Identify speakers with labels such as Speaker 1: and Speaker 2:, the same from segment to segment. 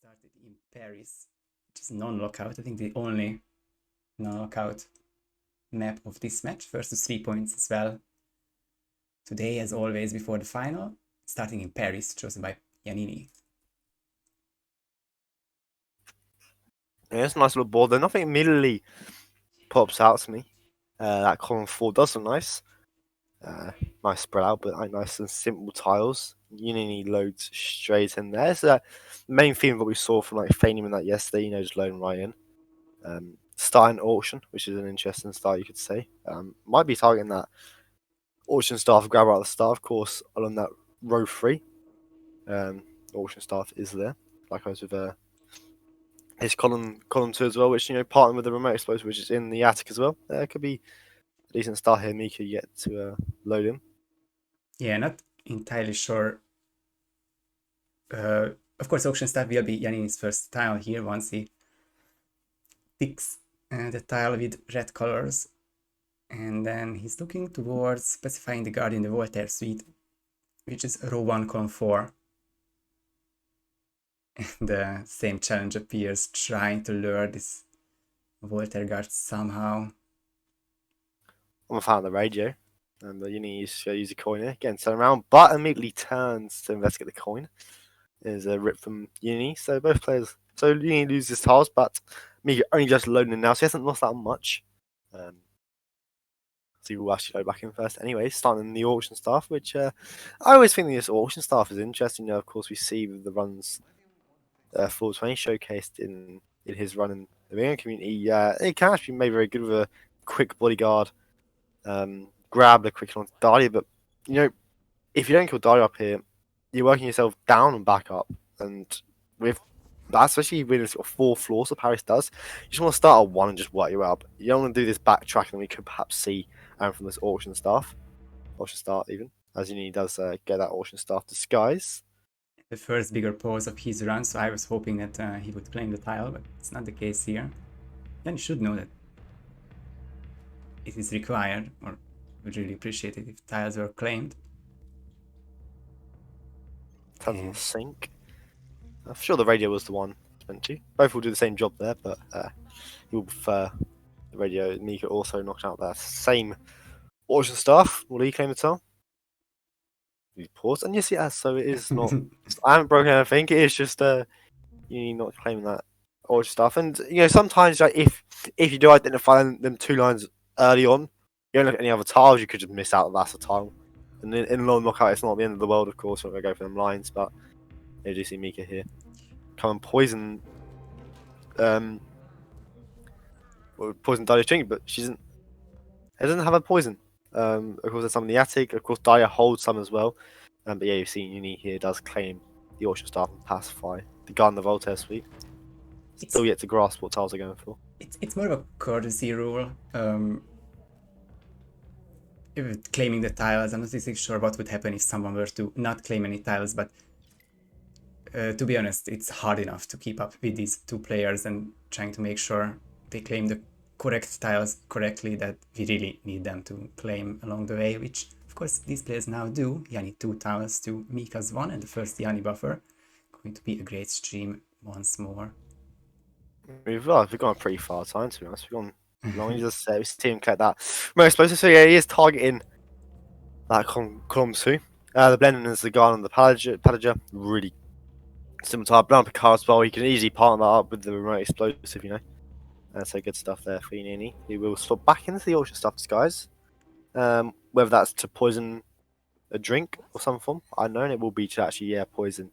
Speaker 1: started in Paris, which is non-lockout. I think the only non-lockout map of this match. First to 3 points as well. Today, as always, before the final, starting in Paris, chosen by Yannini.
Speaker 2: Yeah, it's a nice little board. Though nothing immediately pops out to me. That column 4 does look nice. Nice spread out, but nice and simple tiles. Yannini loads straight in there. It's the main theme of what we saw from like Fanium and that yesterday. Just loading right in. Starting auction, which is an interesting start, you could say. Might be targeting that auction staff grab out at the start, of course, along that row 3. Auction staff is there. Likewise with his column 2 as well, which partnered with the remote explosive, which is in the attic as well. Could be a decent start here. Meekah yet to load him.
Speaker 1: Yeah, not entirely sure. Of course, auction staff will be Yannini's first tile here once he picks the tile with red colors. And then he's looking towards specifying the guard in the Voltaire suite, which is row 1, column 4. And the same challenge appears, trying to lure this Voltaire guard somehow.
Speaker 2: I'm a fan of the radio. And Yannini use a coin here, getting sent around, but immediately turns to investigate the coin. There's a rip from Yannini, so both players. So Yannini loses tiles, but Meekah only just loading in now, so he hasn't lost that much. So he will actually load back in first anyway, starting the auction staff, which I always think this auction staff is interesting. Of course, we see with the runs 420 showcased in his run in the Bingo community. It can actually be made very good with a quick bodyguard, grab the quick on Dahlia, but if you don't kill Dahlia up here, you're working yourself down and back up, and with that, especially when it's got 4 floors, that Paris does, you just want to start at 1 and just work you up. You don't want to do this backtracking that we could perhaps see from this auction start even, as Yannini does get that auction staff disguise.
Speaker 1: The first bigger pose of his run, so I was hoping that he would claim the tile, but it's not the case here. Then you should know that it is required, or would really appreciate it if tiles were claimed.
Speaker 2: Turns on the sink. I'm sure the radio was the one meant to. Both will do the same job there, but he will prefer the radio. Meekah also knocked out that same auction staff. Will he claim the tile? He paused, and yes, he has. So it is not. I haven't broken anything. It is just you not claiming that auction staff. And sometimes if you do identify them 2 lines early on, you don't look at any other tiles. You could just miss out that that's a tile. And in non-lockout, it's not the end of the world, of course. We're going to go for them lines, but you do see Meekah here come and poison poison Dahlia's drink, but she doesn't have a poison. Of course, there's some in the attic. Of course, Dahlia holds some as well. But yeah, you've seen Yannini here does claim the auction staff and pacify the guard in the Voltaire suite. Still yet to grasp what tiles are going for.
Speaker 1: It's more of a courtesy rule. If claiming the tiles, I'm not exactly sure what would happen if someone were to not claim any tiles, but to be honest, it's hard enough to keep up with these 2 players and trying to make sure they claim the correct tiles correctly that we really need them to claim along the way, which of course these players now do. Yanni 2 tiles to Meekah's 1 and the first Yanni buffer. Going to be a great stream once more.
Speaker 2: We've gone pretty far time, to be honest. We've gone long. You just say team collect that most explosive. So yeah, he is targeting that column 2. The blending is the guard on the Palager. Really similar to our Brown Picard as well. He can easily partner that up with the remote explosive, So good stuff there for Yannini. He will swap back into the auction stuff disguise. Whether that's to poison a drink or some form, I know, and it will be to actually poison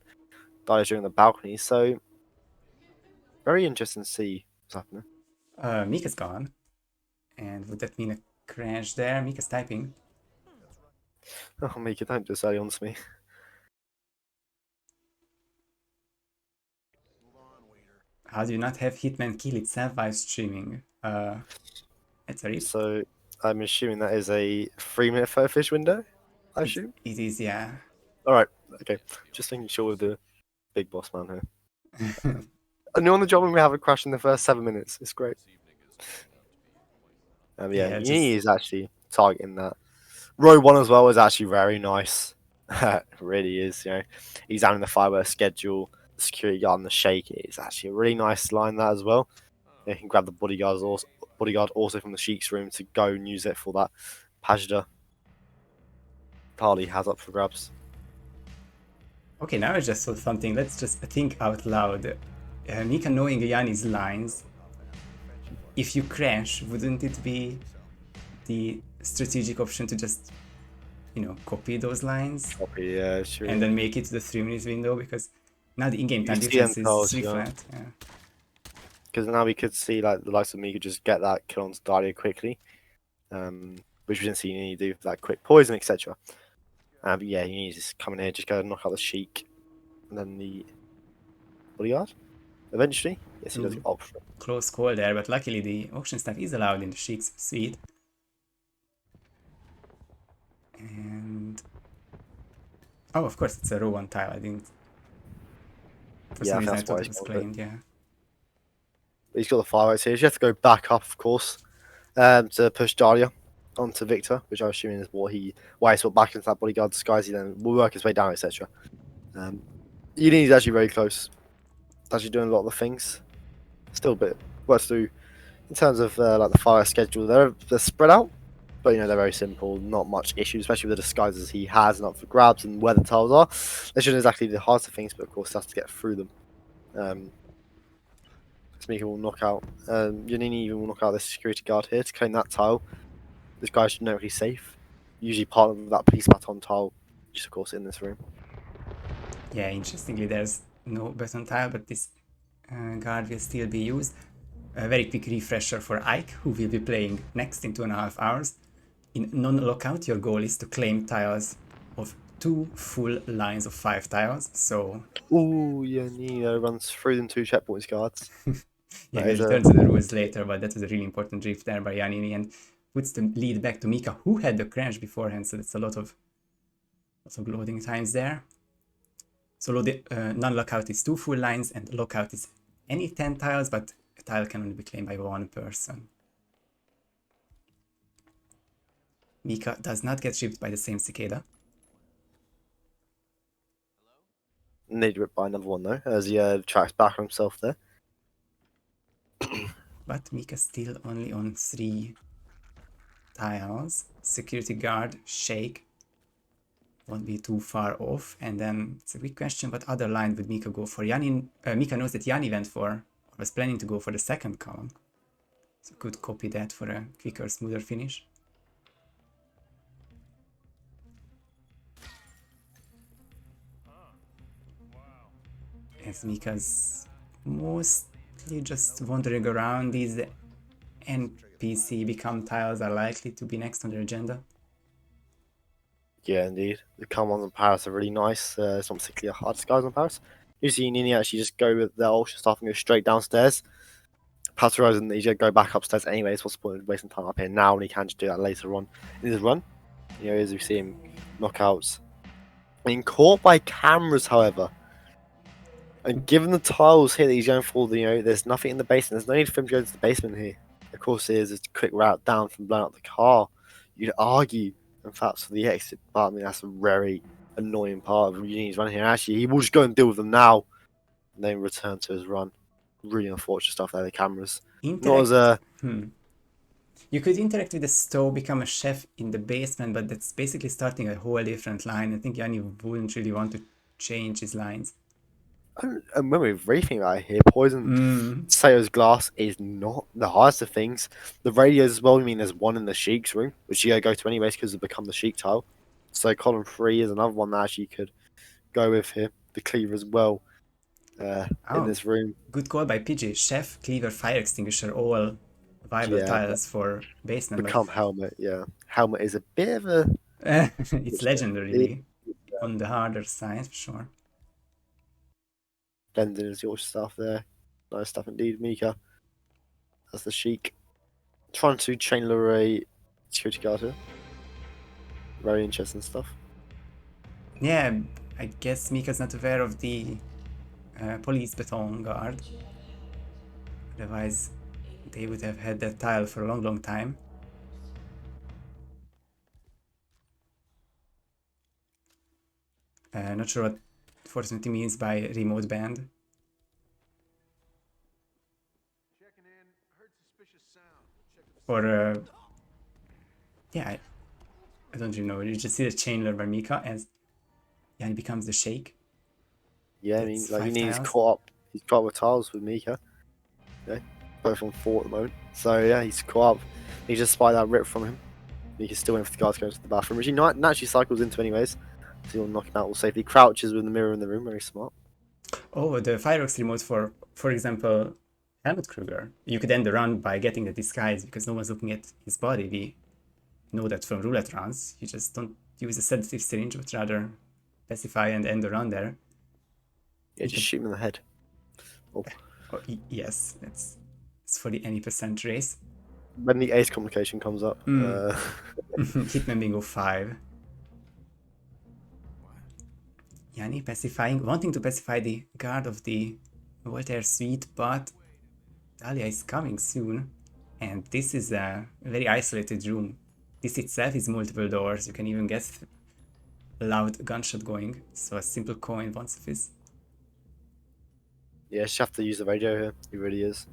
Speaker 2: Dahlia during the balcony. So very interesting to see what's happening.
Speaker 1: Meekah's gone. And would that mean a crash there? Meekah's typing.
Speaker 2: Oh, Meekah, don't just say on to me.
Speaker 1: How do you not have Hitman kill itself while streaming? It's a risk.
Speaker 2: So I'm assuming that is a 3-minute photo fish window, I assume?
Speaker 1: It is, yeah.
Speaker 2: Alright, okay. Just making sure with the big boss man here. And on the job when we have a crash in the first 7 minutes. It's great. Yannini is actually targeting that. Row 1 as well is actually very nice. It really is, He's having the fireworks schedule. security guard and the shake is actually a really nice line that as well. You can grab the bodyguard also from the Sheik's room to go and use it for that Pajda Harley has up for grabs.
Speaker 1: Okay, now I just thought something. Let's just think out loud. Meekah knowing Yannini's lines, if you crash, wouldn't it be the strategic option to just, you know, copy those lines?
Speaker 2: Copy, yeah, sure.
Speaker 1: And then make it to the 3 minutes window, because now the in-game time
Speaker 2: You see
Speaker 1: difference is
Speaker 2: Intel's,
Speaker 1: 3
Speaker 2: yeah.
Speaker 1: flat. Yeah.
Speaker 2: Because now we could see like the likes of Meekah just get that kill on Daria quickly, which we didn't see Yannini do for that quick poison, etc. But yeah, Yannini's just coming here, just go knock out the Sheik, and then the bodyguard. Eventually, yes, he does get optional.
Speaker 1: Close call there, but luckily the auction staff is allowed in the Sheik's suite. And oh, of course, it's a row 1 tile. I didn't. For some reason, I thought it was claimed. Yeah.
Speaker 2: But he's got the fireworks here. So you have to go back up, of course, to push Daria onto Victor, which I'm assuming is why he sort back into that bodyguard disguise. He then will work his way down, etc. Yannini's actually very close. Actually doing a lot of the things. Still a bit work to do in terms of like the fire schedule. They're spread out, but you know they're very simple. Not much issue, especially with the disguises he has and up for grabs and where the tiles are. They shouldn't exactly be the hardest of things, but of course has to get through them. Meekah will knock out. Yannini even will knock out this security guard here to claim that tile. This guy should know he's safe. Usually part of that police baton tile, just of course in this room.
Speaker 1: Yeah, interestingly, there's no baton tile, but this guard will still be used. A very quick refresher for Ike, who will be playing next in 2.5 hours. In Non-Lockout, your goal is to claim tiles of 2 full lines of 5 tiles. So.
Speaker 2: Ooh, Yannini runs through them 2 checkpoints guards.
Speaker 1: Yeah, we'll return to the rules later, but that was a really important drift there by Yannini and puts the lead back to Meekah, who had the crash beforehand, so that's a lot of loading times there. So non-lockout is 2 full lines, and lockout is any 10 tiles, but a tile can only be claimed by 1 person. Meekah does not get shipped by the same cicada.
Speaker 2: Need ripped by another one though, as he tracks back on himself there.
Speaker 1: But Meekah still only on 3 tiles. Security guard, shake, won't be too far off. And then it's a big question, what other line would Meekah go for? Meekah knows that Yannini went for, or was planning to go for the second column. So could copy that for a quicker, smoother finish. As Meekah's mostly just wandering around, these NPC become tiles are likely to be next on their agenda.
Speaker 2: Yeah, indeed. The come-ons on Paris are really nice. It's not particularly a hard disguise on Paris. Usually Yannini actually just go with their ultra stuff and go straight downstairs. Pasteurose and he's going to go back upstairs anyways. What's the point of wasting time up here now when he can just do that later on in his run? You know, as we see him knockouts. Being caught by cameras, however. And given the tiles here that he's going for, there's nothing in the basement. There's no need for him to go to the basement here. Of course, there's a quick route down from blowing up the car. You'd argue, in fact, for the exit, but I mean, that's a very annoying part of Yannini's run here. Actually, he will just go and deal with them now, and then return to his run. Really unfortunate stuff there, the cameras. Not as
Speaker 1: You could interact with the stove, become a chef in the basement, but that's basically starting a whole different line. I think Yannini wouldn't really want to change his lines.
Speaker 2: And when we're briefing about it here, Poison Sato's glass is not the hardest of things. The radios as well, I mean, there's one in the Sheik's room, which you go to anyways because it's become the Sheik tile. So column 3 is another one that actually you could go with here. The cleaver as well in this room.
Speaker 1: Good call by PG. Chef, cleaver, fire extinguisher, all viable tiles for basement.
Speaker 2: Become helmet, yeah. Helmet is a bit of a...
Speaker 1: it's legendary on the harder side, for sure.
Speaker 2: Blending is your stuff there. Nice stuff indeed, Meekah. That's the Sheik. Trying to chain lure a security guard here. Very interesting stuff.
Speaker 1: Yeah, I guess Meekah's not aware of the police baton guard. Otherwise, they would have had that tile for a long, long time. Not sure what unfortunately means by remote band. Or yeah, I don't really know. You just see the chain lure by Meekah as Yanni becomes the shake.
Speaker 2: Yeah, I mean, like he's caught up. He's caught up with tiles with Meekah. Yeah, both on 4 at the moment. So yeah, he's caught up. He just spied that rip from him. Meekah's still waiting for the guys to go into the bathroom, which he naturally cycles into anyways. So he'll knock him out all safely. Crouches with the mirror in the room, very smart.
Speaker 1: Oh, the fireworks remote for example, Helmut Kruger. You could end the run by getting the disguise because no one's looking at his body. We know that from roulette runs. You just don't use a sedative syringe, but rather pacify and end the run there.
Speaker 2: Yeah, just shoot him in the head.
Speaker 1: Oh, yes, it's for the any percent race.
Speaker 2: When the ace complication comes up.
Speaker 1: Hitman Bingo 5. Yanni wanting to pacify the guard of the Voltaire suite, but Dahlia is coming soon. And this is a very isolated room. This itself is multiple doors. You can even get a loud gunshot going. So a simple coin won't suffice.
Speaker 2: Yeah, just have to use the radio here. He really is.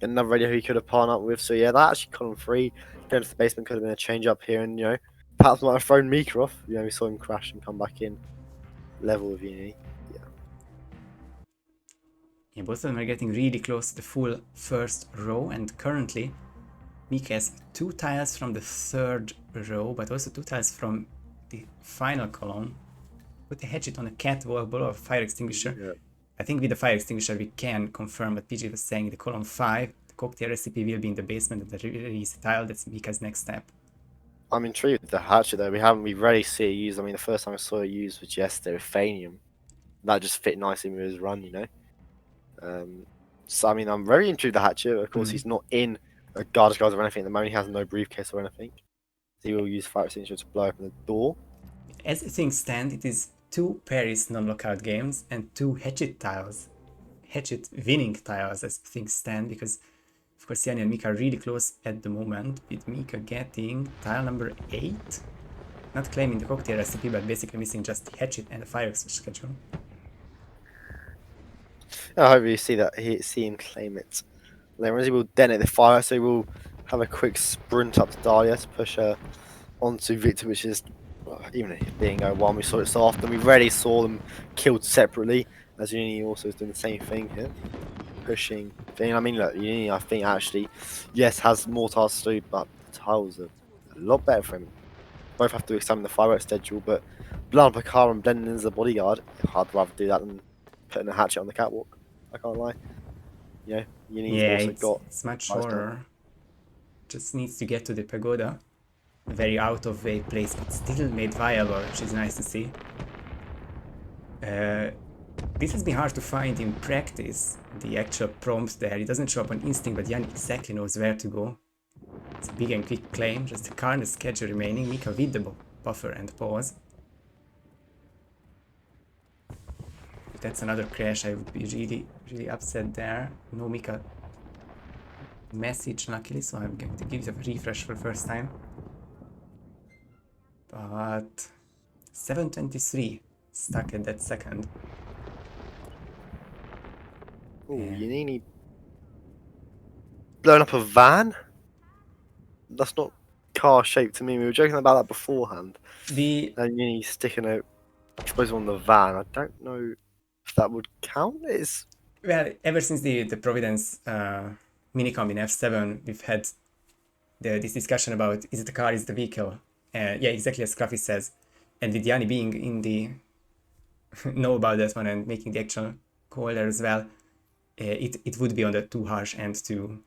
Speaker 2: Another radio he could have partnered up with. So yeah, that actually column 3. Going to the basement could have been a change up here, and perhaps might have thrown Meekah off. We saw him crash and come back in. Level with Yannini.
Speaker 1: Yeah, both of them are getting really close to the full first row, and currently Meekah has 2 tiles from the 3rd row, but also 2 tiles from the final column. Put a hatchet on a catwalk below a fire extinguisher.
Speaker 2: Yeah.
Speaker 1: I think with the fire extinguisher we can confirm what PJ was saying. The column 5, the cocktail recipe will be in the basement of the release tile. That's Meekah's next step.
Speaker 2: I'm intrigued with the hatchet though. We rarely see it used. I mean, the first time I saw it used was yesterday with Fanium. That just fit nicely with his run, So I mean, I'm very intrigued with the hatchet. Of course, he's not in a guard or anything at the moment. He has no briefcase or anything. So he will use fire extinguisher to blow open the door.
Speaker 1: As things stand, it is 2 Paris non-lockout games and 2 hatchet tiles. Hatchet winning tiles as things stand, because of course Yanni and Meekah are really close at the moment, with Meekah getting tile number 8. Not claiming the cocktail recipe, but basically missing just the hatchet and the fire schedule.
Speaker 2: I hope you see him claim it. Then he will detonate the fire, so he will have a quick sprint up to Dahlia to push her onto Victor, which is even being one. We saw it so often. We rarely saw them killed separately, as Yannini also is doing the same thing here, pushing thing. I mean, look, Yannini, I think actually, yes, has more tasks to do, but the tiles are a lot better for him. Both have to examine the fireworks schedule, but Blood Picard and blending in as a bodyguard, I'd rather do that than putting a hatchet on the catwalk. I can't lie. Yannini's also got.
Speaker 1: It's much shorter. Just needs to get to the pagoda. A very out of way place, but still made viable, which is nice to see. This has been hard to find in practice, the actual prompt there. It doesn't show up on instinct, but Yanni exactly knows where to go. It's a big and quick claim, just the carnage schedule remaining. Meekah with the buffer and pause. If that's another crash, I would be really, really upset there. No Meekah message, luckily, so I'm going to give it a refresh for the first time. But 7:23 stuck at that second.
Speaker 2: Oh, Yannini blowing up a van? That's not car shaped to me. We were joking about that beforehand. And Yannini sticking a explosive on the van. I don't know if that would count.
Speaker 1: Well, ever since the Providence minicomp in F7, we've had this discussion about is it a car, is it a vehicle? Yeah, exactly as Scruffy says. And with Yanni being in the know about that one and making the actual call there as well, it would be on the too harsh end to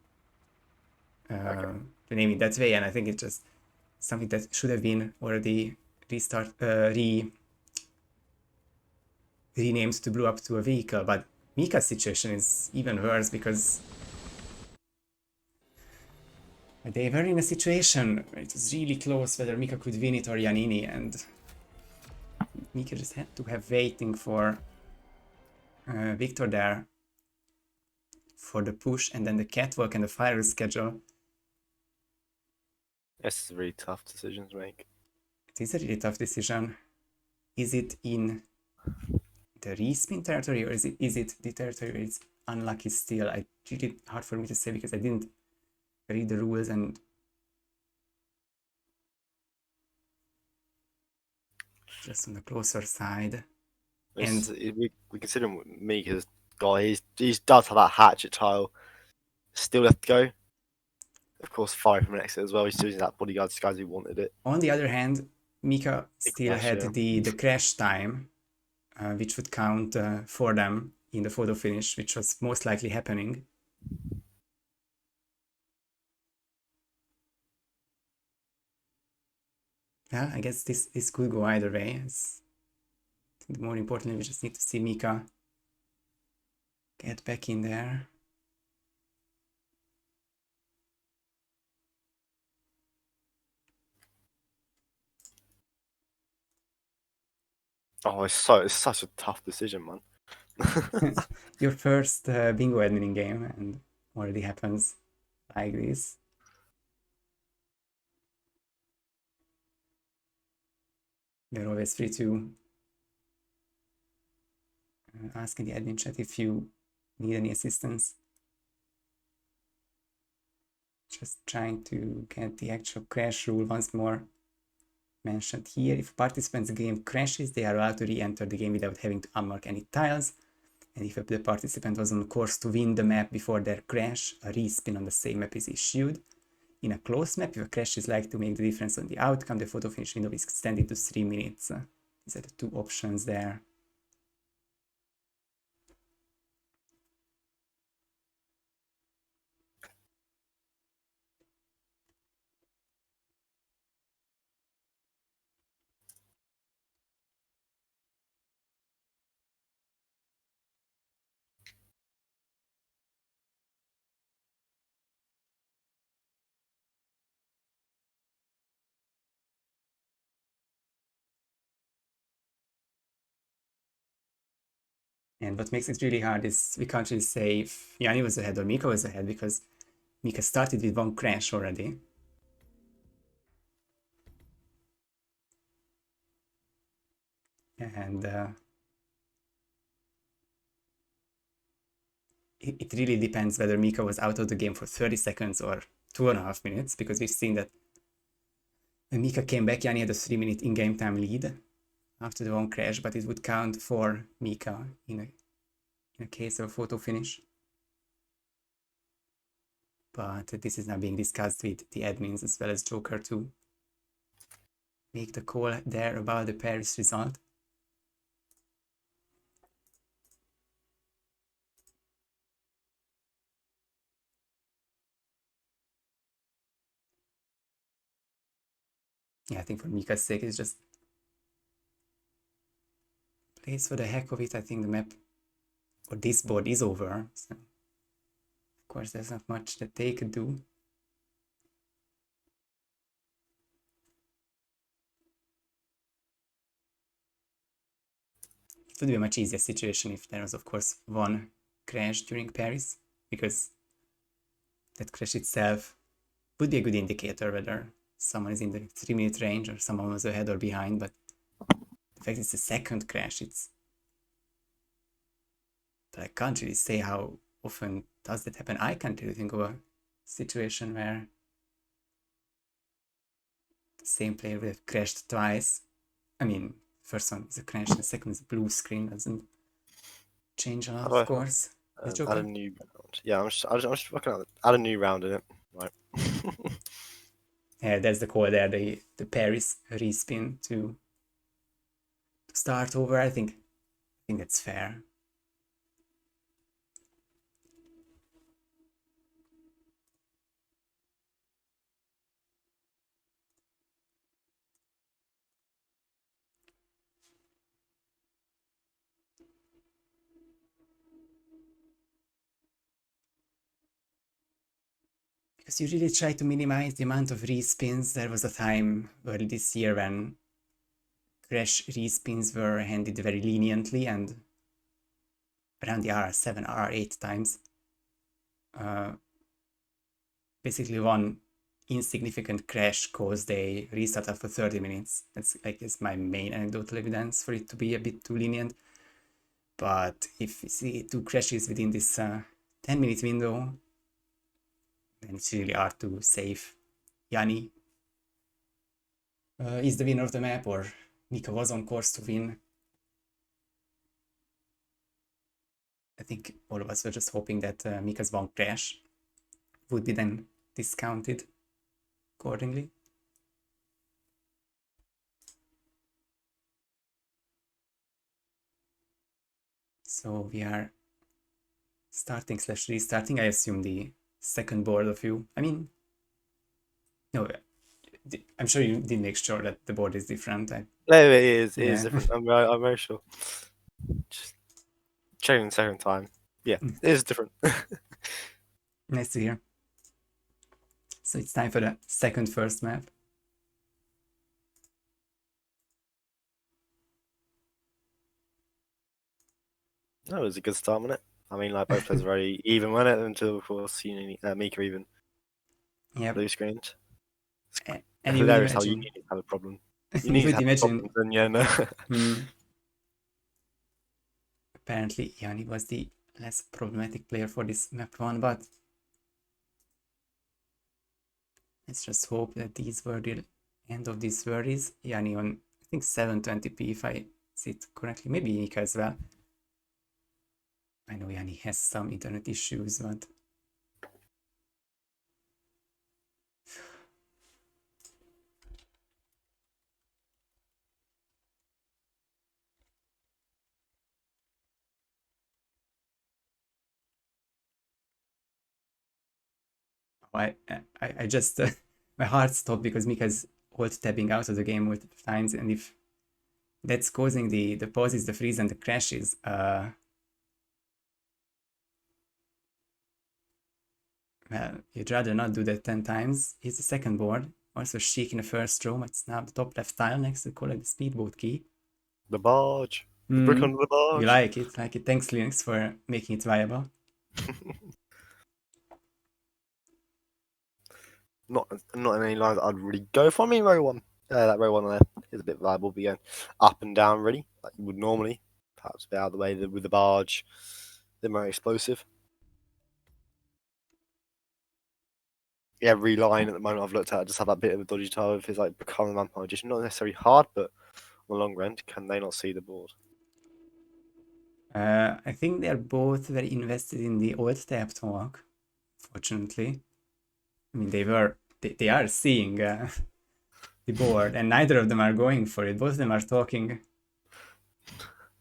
Speaker 1: name it that way. And I think it's just something that should have been already renamed to blow up to a vehicle. But Meekah's situation is even worse because they were in a situation where it was really close whether Meekah could win it or Yannini, and Meekah just had to have waiting for Victor there for the push, and then the catwalk and the fire schedule.
Speaker 2: This is a really tough decision to make.
Speaker 1: It is a really tough decision. Is it in the respin territory, or is it the territory where it's unlucky still? It's really hard for me to say because I didn't read the rules and just on the closer side. And
Speaker 2: we consider Meekah's guy. He does have that hatchet tile still left to go. Of course, fire from an exit as well. He's using that bodyguard disguise. He wanted it.
Speaker 1: on the other hand, Meekah still
Speaker 2: crash,
Speaker 1: had
Speaker 2: yeah.
Speaker 1: the crash time, which would count for them in the photo finish, which was most likely happening. Yeah, I guess this could go either way. I think more importantly, we just need to see Meekah get back in there.
Speaker 2: Oh, it's such a tough decision, man.
Speaker 1: Your first bingo admin game, and already happens like this. You're always free to ask in the admin chat if you need any assistance. Just trying to get the actual crash rule once more mentioned here. If a participant's game crashes, they are allowed to re-enter the game without having to unmark any tiles. And if the participant was on course to win the map before their crash, a respin on the same map is issued. In a close map, if a crash is likely to make the difference on the outcome, the photo finish window is extended to 3 minutes. These are the two options there. And what makes it really hard is we can't really say if Yannini was ahead or Meekah was ahead because Meekah started with one crash already. And it really depends whether Meekah was out of the game for 30 seconds or 2.5 minutes, because we've seen that when Meekah came back, Yannini had a 3-minute in-game time lead after the one crash, but it would count for Meekah in a case of a photo finish. But this is now being discussed with the admins as well as Jokerj to make the call there about the Paris result. Yeah, I think for Meekah's sake, it's just plays for the heck of it. I think the map or this board is over. So of course, there's not much that they could do. It would be a much easier situation if there was, of course, one crash during Paris, because that crash itself would be a good indicator whether someone is in the 3-minute range or someone was ahead or behind. But the fact it's the second crash, but I can't really say how often does that happen. I can't really think of a situation where the same player would have crashed twice. I mean, first one is a crash, and the second is a blue screen. Doesn't change a lot, of course.
Speaker 2: Add a new round. Yeah, I'm just working out. Add a new round in it. Right.
Speaker 1: Yeah, that's the call there. The Paris respin to start over. I think that's fair. Because you really try to minimize the amount of respins. There was a time early this year when crash respins were handed very leniently, and around the R7, R8 times, basically one insignificant crash caused a restart after 30 minutes. That's, I guess, my main anecdotal evidence for it to be a bit too lenient. But if we see 2 crashes within this 10-minute window, then it's really hard to save. Yanni is the winner of the map, or Meekah was on course to win. I think all of us were just hoping that Meekah's one crash would be then discounted accordingly. So we are starting / restarting. I assume the second board of you. I mean, no, I'm sure you did make sure that the board is different.
Speaker 2: No, it is. It
Speaker 1: Yeah.
Speaker 2: is different. I'm very sure. Just checking the second time. Yeah, it is different.
Speaker 1: Nice to hear. So it's time for the second first map.
Speaker 2: No, it was a good start, wasn't it? I mean, like both players very even, wasn't it? Until of course, Meekah even
Speaker 1: Yep.
Speaker 2: blue screens.
Speaker 1: And
Speaker 2: It's
Speaker 1: you would
Speaker 2: hilarious how you
Speaker 1: imagine.
Speaker 2: need to have a problem.
Speaker 1: You
Speaker 2: You need to
Speaker 1: would
Speaker 2: have
Speaker 1: imagine.
Speaker 2: problems, and yeah, no.
Speaker 1: Apparently, Yanni was the less problematic player for this map 1, but let's just hope that these were the end of these worries. Yanni on, I think, 720p, if I see it correctly. Maybe Meekah as well. I know Yanni has some internet issues, but I just my heart stopped because Meekah's alt tabbing out of the game multiple times, and if that's causing the pauses, the freeze, and the crashes, well, you'd rather not do that 10 times. Here's the second board. Also chic in the first row. It's now the top left tile next to collect the speedboat key.
Speaker 2: The barge. The brick under the barge.
Speaker 1: You like it. Thanks, Linux, for making it viable.
Speaker 2: Not in any lines I'd really go for. I mean, row 1. That row 1 there is a bit viable, but going up and down really, like you would normally. Perhaps a bit out of the way with the barge. They're more explosive. Yeah, reline at the moment I've looked at, I just have that bit of a dodgy tile of his like becoming a vampire magician. Not necessarily hard, but on the long end, can they not see the board?
Speaker 1: I think they're both very invested in the old tab talk, fortunately. I mean, they are seeing the board, and neither of them are going for it. Both of them are talking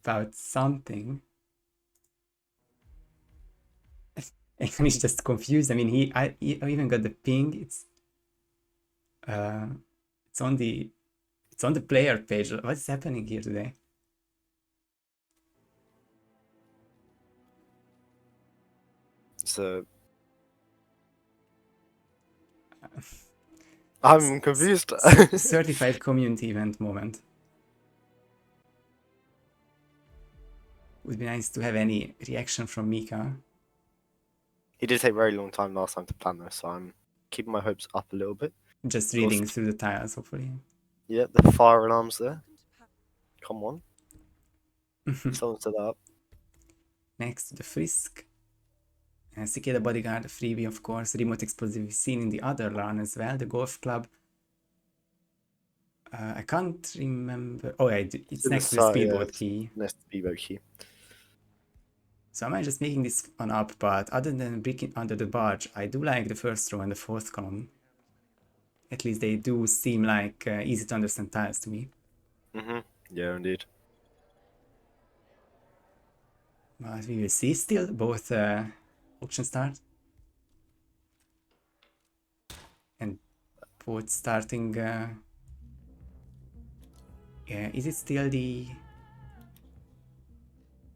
Speaker 1: about something. And he's just confused. I mean, he even got the ping. It's on the player page. What's happening here today?
Speaker 2: So I'm confused.
Speaker 1: Certified community event moment. Would be nice to have any reaction from Meekah.
Speaker 2: It did take a very long time last time to plan this, so I'm keeping my hopes up a little bit.
Speaker 1: Just reading through the tiles, hopefully.
Speaker 2: Yeah, the fire alarms there. Come on. Someone set that up.
Speaker 1: Next to the frisk. Cicada Bodyguard, the freebie, of course. Remote explosive we've seen in the other run as well. The golf club. I can't remember. Oh, yeah, it's next to the speedboat key.
Speaker 2: Next to the speedboat key.
Speaker 1: So am I just making this one up? But other than breaking under the barge, I do like the first row and the fourth column. At least they do seem like easy to understand tiles to me.
Speaker 2: Yeah, indeed.
Speaker 1: But we will see still both auction start. And both starting... yeah, is it still the...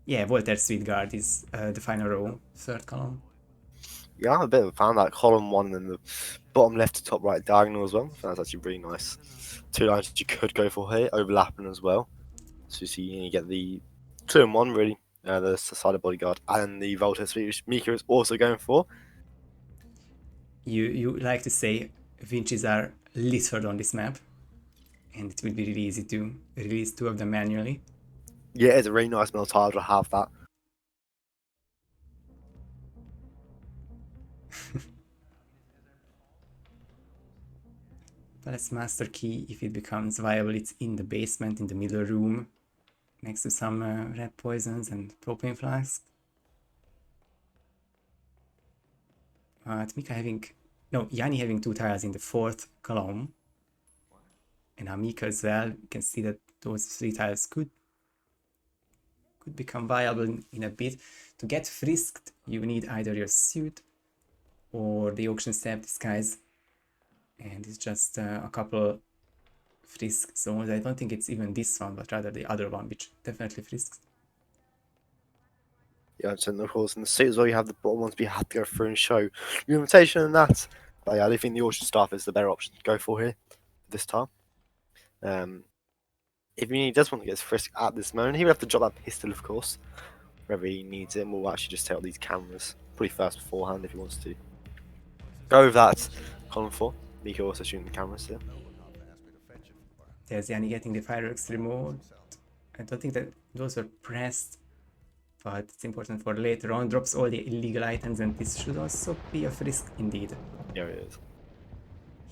Speaker 1: Yeah, Voltaire Sweet Guard is the final row, third column.
Speaker 2: Yeah, I'm a bit of a fan of that column 1 and the bottom left to top right diagonal as well. That's actually really nice. 2 lines that you could go for here, overlapping as well. So you see, you get the 2-in-1 really. The Society Bodyguard and the Voltaire Suite, which Meekah is also going for.
Speaker 1: You like to say Vincis are littered on this map, and it will be really easy to release 2 of them manually.
Speaker 2: Yeah, it's a really nice middle tile to have that.
Speaker 1: Palace Master Key, if it becomes viable, it's in the basement, in the middle room, next to some red poisons and propane flask. But Meekah having, no, Yanni having 2 tiles in the 4th column. And now Meekah as well. You can see that those 3 tiles could become viable in a bit. To get frisked, you need either your suit or the auction step disguise. And it's just a couple frisk zones. I don't think it's even this one, but rather the other one, which definitely frisks.
Speaker 2: Yeah, and of course, in the suit as well, you have the bottom ones, but you have to go through and show your invitation and that. But yeah, I do think the auction staff is the better option to go for here this time. If he does want to get his frisk at this moment, he would have to drop that pistol, of course, wherever he needs it. And we'll actually just take out these cameras pretty fast beforehand if he wants to. Go with that column 4. Meekah also shooting the cameras here.
Speaker 1: There's Yanni getting the fireworks removed. I don't think that those were pressed, but it's important for later on. Drops all the illegal items, and this should also be a frisk indeed.
Speaker 2: There it is.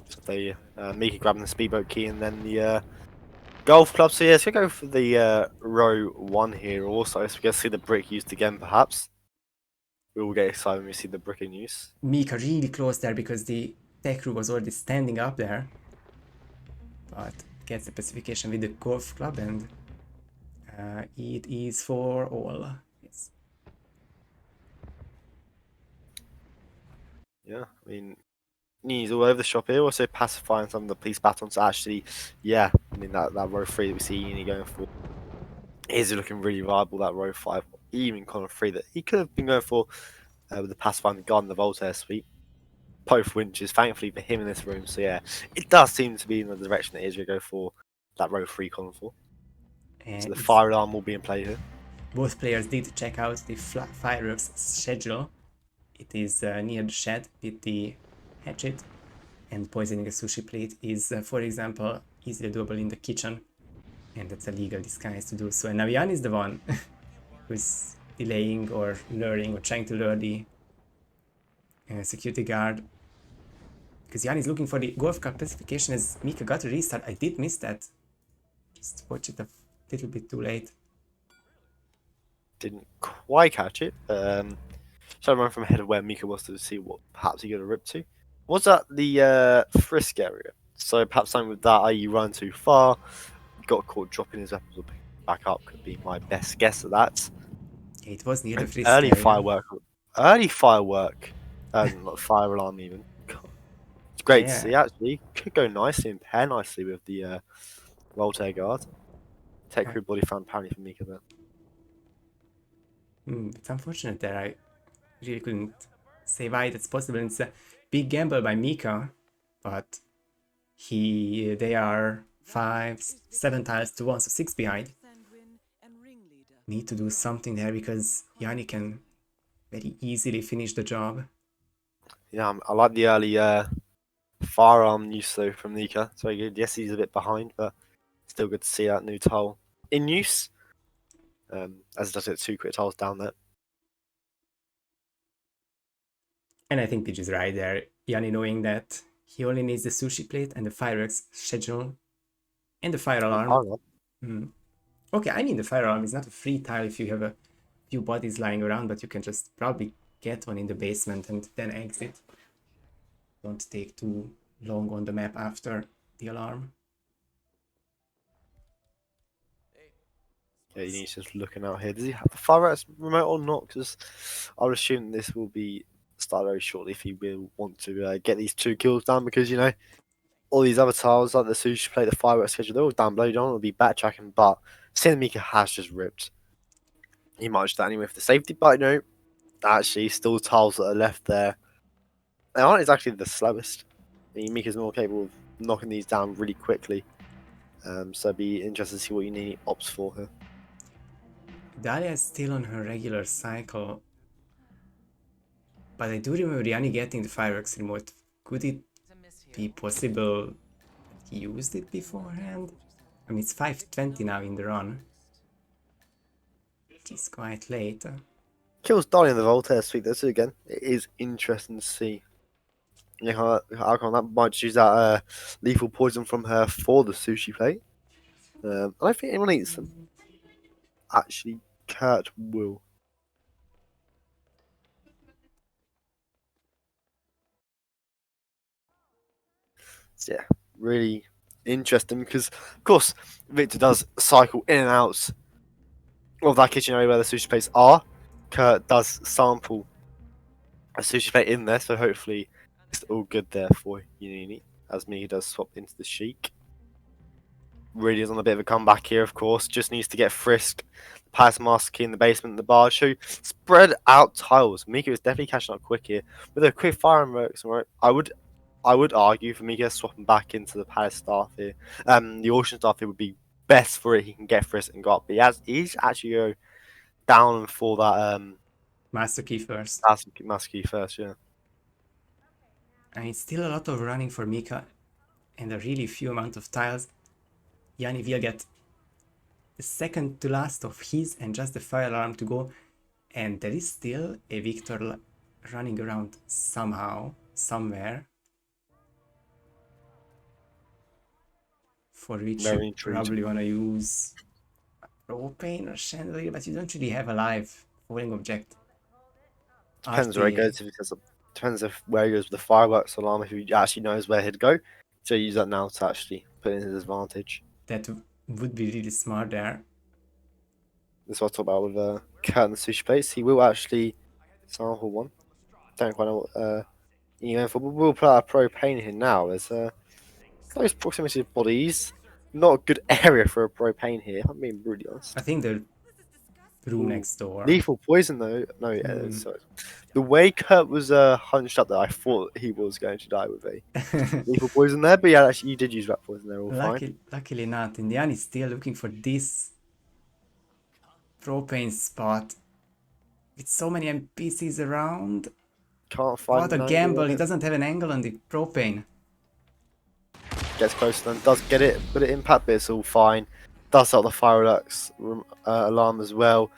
Speaker 2: So they Meekah grabbing the speedboat key and then the golf club. So yeah, let's go for the row 1 here also. So we get to see the brick used again, perhaps. We will get excited when we see the brick in use.
Speaker 1: Meekah really close there because the tech crew was already standing up there. But gets the pacification with the golf club, and it is for all. Yes.
Speaker 2: Yeah, I mean, he's all over the shop here, also pacifying some of the police batons. Actually, yeah, I mean, that row 3 that we see Yannini going for is looking really viable. That row 5, even column 3 that he could have been going for with the pacifying the guard and the Voltaire suite. Both winches, thankfully for him in this room. So yeah, it does seem to be in the direction that he's going to go for that row 3, column 4. So the fire alarm will be in play here.
Speaker 1: Both players did check out the fireworks schedule. It is near the shed with the hatchet, and poisoning a sushi plate is, for example, easily doable in the kitchen, and that's a legal disguise to do so. And now Jan is the one who's delaying or luring or trying to lure the security guard, because Jan is looking for the golf cart pacification as Meekah got a restart. I did miss that. Just watch it a little bit too late.
Speaker 2: Didn't quite catch it. So I run from ahead of where Meekah was to see what perhaps he got a rip to. Was that the frisk area? So perhaps something with that, i.e. run too far, got caught dropping his weapons or picking back up, could be my best guess at that.
Speaker 1: Yeah, it was near the frisk
Speaker 2: Early
Speaker 1: area.
Speaker 2: firework. Not fire alarm even. God. It's great to see actually. Could go nicely and pair nicely with the Voltaire guard. Tech crew body found apparently for Meekah there.
Speaker 1: It's unfortunate that I really couldn't say why that's possible. It's a big gamble by Meekah, but they are 5, 7 tiles to 1, so 6 behind. Need to do something there because Yanni can very easily finish the job.
Speaker 2: Yeah, I like the early firearm use though from Meekah. It's very good. Yes, he's a bit behind, but still good to see that new tile in use. As it does it 2 quick tiles down there.
Speaker 1: And I think Pidge is right there. Yanni knowing that he only needs the sushi plate and the fireworks schedule and the fire alarm. Okay, I mean the fire alarm is not a free tile if you have a few bodies lying around, but you can just probably get one in the basement and then exit. Don't take too long on the map after the alarm.
Speaker 2: Yeah, he's just looking out here. Does he have the fireworks remote or not? Because I would assume this will be started very shortly if he will want to get these 2 kills down. Because, you know, all these other tiles, like the sushi plate, the fireworks schedule, they're all down below. You don't want to be backtracking, but seeing Meekah has just ripped. He might just do that anyway for the safety, but you know, actually, still tiles that are left there. They aren't exactly the slowest. I mean, Meekah's more capable of knocking these down really quickly. So it'd be interesting to see what Yannini opts for here.
Speaker 1: Dahlia is still on her regular cycle, but I do remember Yanni getting the fireworks remote. Could it be possible he used it beforehand? I mean, it's 5:20 now in the run. It is quite late.
Speaker 2: Kills Dolly in the Voltaire sweep. That's it again. It is interesting to see. Yeah, how that might just use that lethal poison from her for the sushi plate. I don't think anyone eats them. Actually, Kurt will. So, yeah, really interesting because, of course, Victor does cycle in and out of that kitchen area where the sushi plates are. Kurt does sample a sushi plate in there, so hopefully it's all good there for Yannini as Meekah does swap into the Sheik. Really is on a bit of a comeback here, of course. Just needs to get frisked. Pass master key in the basement, the bar show. Spread out tiles. Meekah is definitely catching up quick here. With a quick fire and works, I would argue for Meekah swapping back into the Palace staff here. The Ocean staff here would be best for it. He can get frisked and go up. But he's actually go down for that
Speaker 1: Master key first.
Speaker 2: master key first, yeah.
Speaker 1: And it's still a lot of running for Meekah and a really few amount of tiles. Yanni will get the second to last of his and just the fire alarm to go. And there is still a Victor running around somehow, somewhere. For which you probably want to use propane or chandelier, but you don't really have a live falling object.
Speaker 2: Depends where he goes. Depends if where he goes with the fireworks alarm. If he actually knows where he'd go, so use that now to actually put in his advantage.
Speaker 1: That would be really smart there.
Speaker 2: That's what I talk about with Kurt and the sushi place. He will actually sample one. Don't quite know what he went for, but we'll put out a propane here now. There's close proximity of bodies. Not a good area for a propane here. I'm being brutally honest.
Speaker 1: I think the room next door.
Speaker 2: Lethal poison though. No, sorry. The way Kurt was hunched up there, I thought he was going to die with a lethal poison there. But yeah, actually, he did use rat poison there. All fine.
Speaker 1: Luckily not. Indiana is still looking for this propane spot with so many NPCs around.
Speaker 2: Can't find.
Speaker 1: What a gamble! He doesn't have an angle on the propane.
Speaker 2: Gets close to them, does get it, but it impact, but it's all fine. Does start the fireworks alarm as well.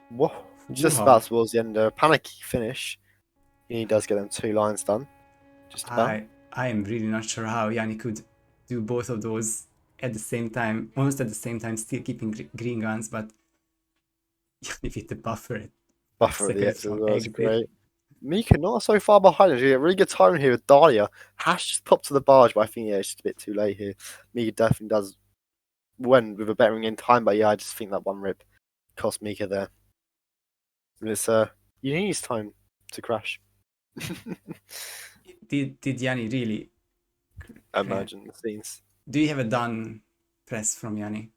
Speaker 2: Whoa, just about towards the end, panicky finish. He does get them 2 lines done. Just about.
Speaker 1: I am really not sure how Yanni could do both of those at the same time, almost at the same time, still keeping green guns, but Yanni with the buffer.
Speaker 2: Buffer at the exit as well, great. Meekah not so far behind us. A really good time here with Dahlia. Hash just popped to the barge, but I think it's just a bit too late here. Meekah definitely does win with a better in time, but yeah, I just think that one rip cost Meekah there. And it's Yannini's time to crash.
Speaker 1: Did Yanni really
Speaker 2: imagine the scenes?
Speaker 1: Do you have a done press from Yanni?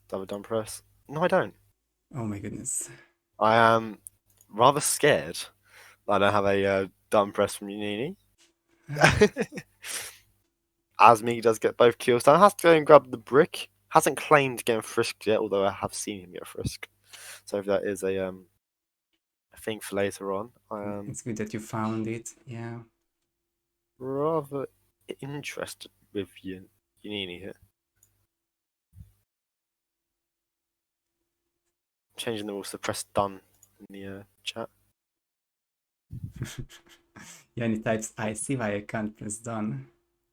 Speaker 2: Do I have a done press? No, I don't.
Speaker 1: Oh my goodness.
Speaker 2: I am rather scared that I don't have a done press from Yannini. As Meekah does get both kills down, has to go and grab the brick. Hasn't claimed getting frisked yet, although I have seen him get frisked. So if that is a thing for later on.
Speaker 1: It's good that you found it, yeah.
Speaker 2: Rather interested with Yannini here. Changing the rules to press done in the chat.
Speaker 1: Yanni types, I see why I can't press done.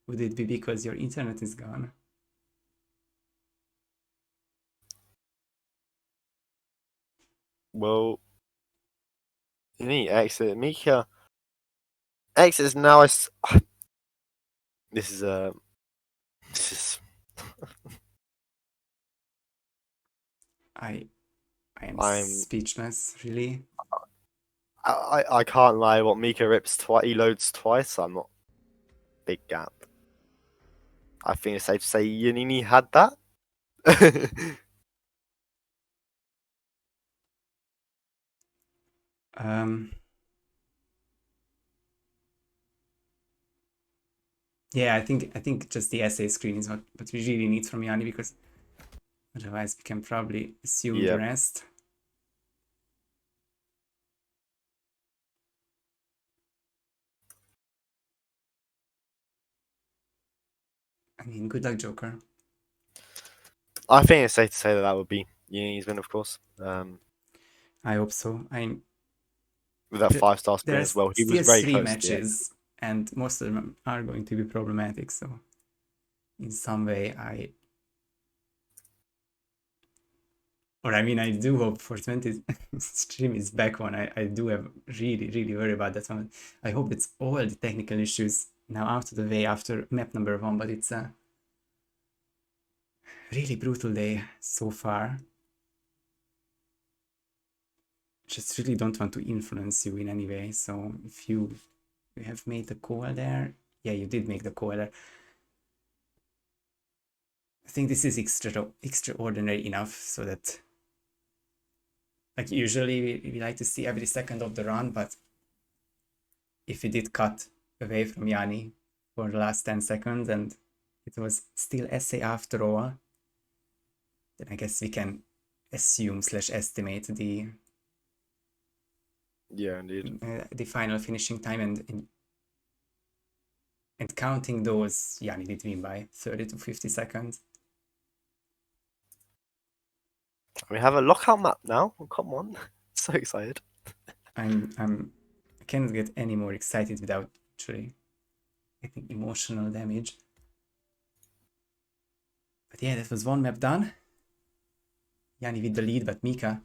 Speaker 1: Would it be because your internet is gone?
Speaker 2: Well, Yannini exit. Meekah exit is now. This is
Speaker 1: I am speechless, really.
Speaker 2: I can't lie. What Meekah rips twice, he loads twice. I'm not big gap. I think it's safe to say Yannini had that.
Speaker 1: Yeah, I think just the essay screen is what we really need from Yanni, because otherwise we can probably assume the rest. I mean, good luck, Joker.
Speaker 2: I think it's safe to say that would be Yannini's win, of course.
Speaker 1: I hope so.
Speaker 2: With that 5-star sprint as
Speaker 1: There's
Speaker 2: well, he was
Speaker 1: still
Speaker 2: very
Speaker 1: 3
Speaker 2: close
Speaker 1: matches, and most of them are going to be problematic. So, in some way, I do hope for 20 stream is back one. I do have really worry about that one. I hope it's all the technical issues now out of the way after map number 1, but it's a really brutal day so far. Just really don't want to influence you in any way. So if you have made the call there, yeah, you did make the call there. I think this is extraordinary enough so that, like, usually we like to see every second of the run, but if we did cut away from Yanni for the last 10 seconds and it was still SA after all, then I guess we can assume / estimate the
Speaker 2: indeed.
Speaker 1: The final finishing time, and counting those, Yanni did win by 30 to 50 seconds.
Speaker 2: We have a lockout map now. Oh, come on, so excited.
Speaker 1: I cannot get any more excited without actually getting emotional damage. But yeah, that was one map done. Yanni with the lead, but Meekah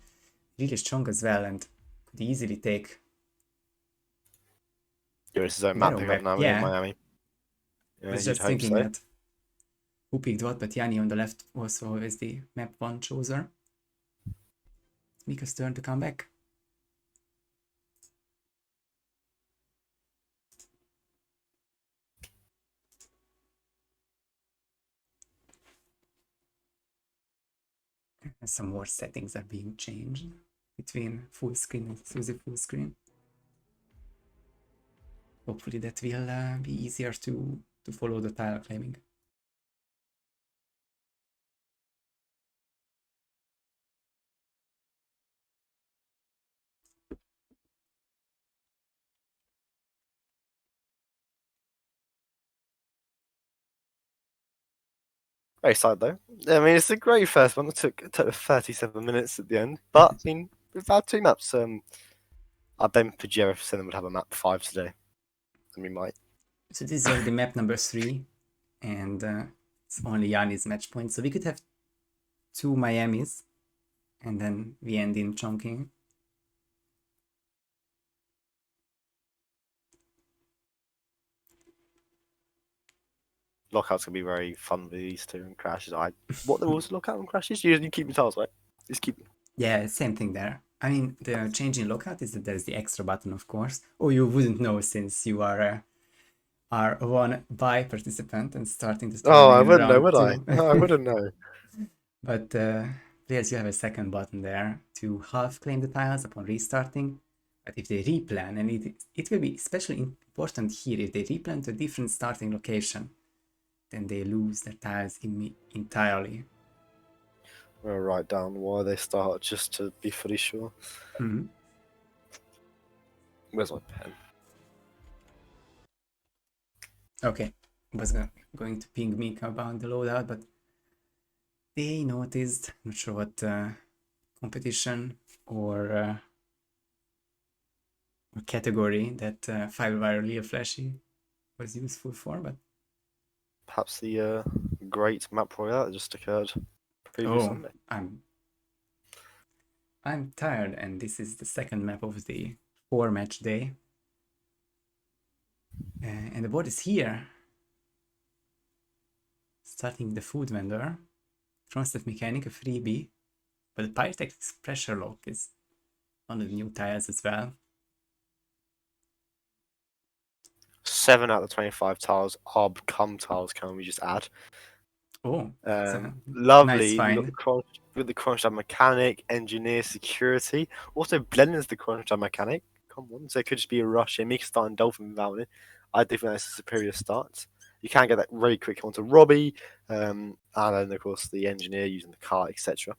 Speaker 1: really strong as well and could easily take.
Speaker 2: Yeah, this is a map pickup now in Miami.
Speaker 1: I was just thinking that who picked what, but Yanni on the left was always the map 1 chooser. It's Meekah's turn to come back. And some more settings are being changed between full screen and exclusive full screen. Hopefully that will be easier to follow the tile claiming.
Speaker 2: Very excited though. I mean, it's a great first one. It took 37 minutes at the end, but I mean, we've had 2 maps. I bet Pajero said would have a map 5 today, and we might.
Speaker 1: So this is already map number 3, and it's only Yanni's match point. So we could have 2 Miamis, and then we end in Chongqing.
Speaker 2: Lockouts can be very fun with these 2 and crashes. What the rules of lockout and crashes? You keep your tiles, right? Just keep them.
Speaker 1: Yeah, same thing there. I mean, the change in lockout is that there's the extra button, of course. Or you wouldn't know since you are one by participant and starting the stream.
Speaker 2: Oh, I wouldn't know, would I? No, I wouldn't know.
Speaker 1: But players, you have a second button there to half claim the tiles upon restarting. But if they replan, and it will be especially important here, if they replan to a different starting location, then they lose their tiles entirely.
Speaker 2: I'll write down why they start just to be fully sure.
Speaker 1: Mm-hmm.
Speaker 2: Where's my pen?
Speaker 1: Okay, I was going to ping Meekah about the loadout, but they noticed, not sure what competition or category that Fiber Wire Leo Flashy was useful for, but
Speaker 2: perhaps the great map royale that just occurred previous Sunday.
Speaker 1: I'm tired, and this is the second map of the 4-match day. And the board is here. Starting the food vendor. Transit mechanic, a freebie. But the pyrotechnics pressure lock is one of the new tiles as well.
Speaker 2: 7 out of 25 tiles are become tiles, can we just add?
Speaker 1: Oh,
Speaker 2: lovely.
Speaker 1: Nice find.
Speaker 2: With the crunch down mechanic, engineer, security. Also, blends the crunch down mechanic. Come on, so it could just be a rush in. Meekah starting Dolphin without it. I do think that's a superior start. You can get that really quick onto Robbie, and then of course the engineer using the car, etc.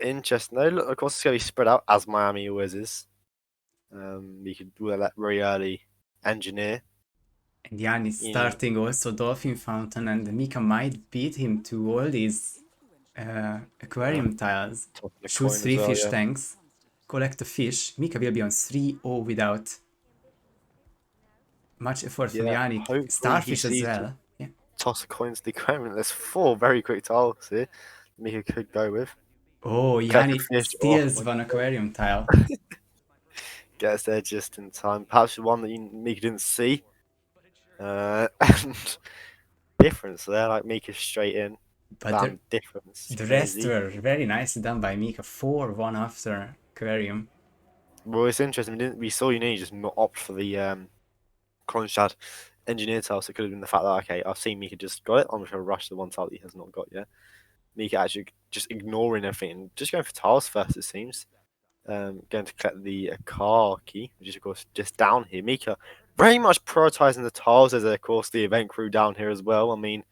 Speaker 2: Interesting though. Look, of course, it's going to be spread out as Miami always is. You could do that very early engineer.
Speaker 1: And Yanni is starting also Dolphin Fountain, and Meekah might beat him to all these aquarium tiles.
Speaker 2: Tossing the
Speaker 1: Choose
Speaker 2: coin
Speaker 1: 3
Speaker 2: as well,
Speaker 1: fish
Speaker 2: yeah.
Speaker 1: tanks. Collect a fish. Meekah will be on 3-0 without much effort from
Speaker 2: Yeah,
Speaker 1: Yannini.
Speaker 2: hopefully he
Speaker 1: Starfish as
Speaker 2: sees to
Speaker 1: well. Yeah.
Speaker 2: toss a coin to the aquarium. There's 4 very quick tiles here Meekah could go with.
Speaker 1: Oh,
Speaker 2: Collect a
Speaker 1: Yannini
Speaker 2: fish. Oh
Speaker 1: steals
Speaker 2: my
Speaker 1: one
Speaker 2: god.
Speaker 1: aquarium tile.
Speaker 2: Gets there just in time. Perhaps one that Meekah didn't see. And difference there, like Meekah straight in.
Speaker 1: But
Speaker 2: Bam, difference.
Speaker 1: the rest
Speaker 2: Crazy.
Speaker 1: were very nicely done by Meekah. 4-1 after aquarium.
Speaker 2: Well, it's interesting. We saw Yannini just not opt for the Kronstadt engineer tile, so it could have been the fact that, okay, I've seen Meekah just got it. I'm just going to rush the one tile that he has not got yet. Meekah actually just ignoring everything and just going for tiles first, it seems. Going to collect the car key, which is, of course, just down here. Meekah very much prioritizing the tiles as, of course, the event crew down here as well. I mean,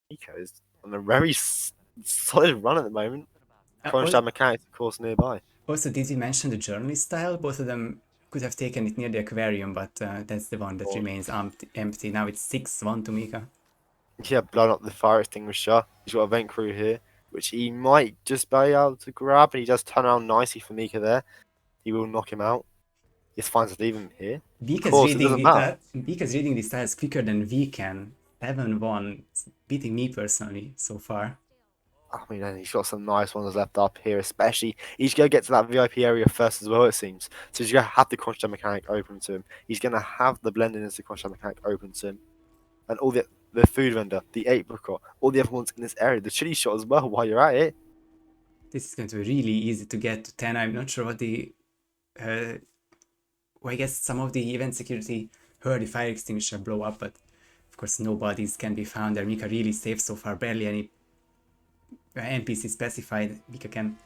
Speaker 2: Meekah is on a very solid run at the moment. Kronstadt Mechanics, of course, nearby.
Speaker 1: Also, did you mention the journalist tile? Both of them could have taken it near the aquarium, but that's the one that remains empty. Now it's 6-1 to Meekah.
Speaker 2: Yeah, blown up the fire extinguisher. He's got a vent crew here, which he might just be able to grab, and he does turn around nicely for Meekah there. He will knock him out. He just finds to leave him here. Of course, it doesn't matter.
Speaker 1: Meekah's reading these tiles quicker than we can. 7-1, it's beating me personally so far.
Speaker 2: I mean, and he's got some nice ones left up here, especially. He's going to get to that VIP area first as well, it seems. So he's going to have the Contra mechanic open to him. He's going to have the blending as the Contra mechanic open to him. And all the food vendor, the apricot, all the other ones in this area, the chili shot as well while you're at it.
Speaker 1: This is going to be really easy to get to 10. I'm not sure what the... well, I guess some of the event security heard the fire extinguisher blow up, but of course no bodies can be found there. Meekah really safe so far, barely any NPC specified. Meekah can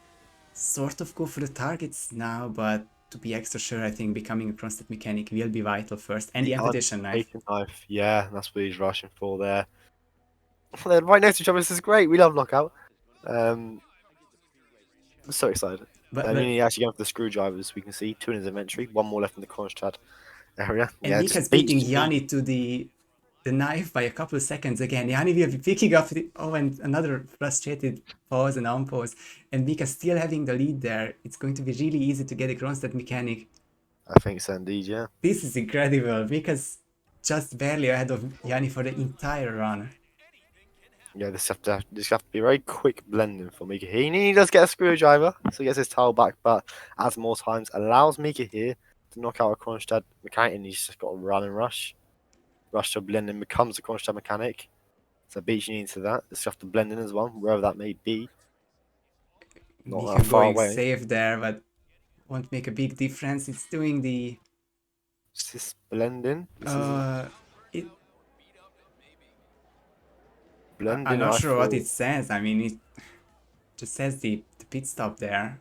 Speaker 1: sort of go for the targets now, but to be extra sure, I think becoming a Kronstadt mechanic will be vital first. And the amputation knife.
Speaker 2: Yeah, that's what he's rushing for there. They're right next to each other. This is great. We love Knockout. I'm so excited. He actually going for the screwdrivers. We can see 2 in his inventory, 1 more left in the Kronstadt area.
Speaker 1: And
Speaker 2: Yeah,
Speaker 1: Meekah's beating Yannini to the knife by a couple of seconds again. Yannini will be picking up the... Oh, and another frustrated pause and unpause. And Meekah still having the lead there. It's going to be really easy to get a Kronstadt mechanic.
Speaker 2: I think so indeed, yeah.
Speaker 1: This is incredible. Meekah's just barely ahead of Yannini for the entire run.
Speaker 2: Yeah, this have to be very quick blending for Meekah. He does get a screwdriver, so he gets his tile back, but adds more times, allows Meekah here to knock out a Kronstadt mechanic, and he's just got to run and rush. Rush to blending becomes a Kronstadt mechanic. So beats you into that. Just have to blend in as well, wherever that may be. Not
Speaker 1: Meekah
Speaker 2: that far
Speaker 1: going
Speaker 2: away.
Speaker 1: safe there, but won't make a big difference. It's doing the...
Speaker 2: Is this blending? Blending,
Speaker 1: I'm not sure what it says. I mean, it just says the pit stop there.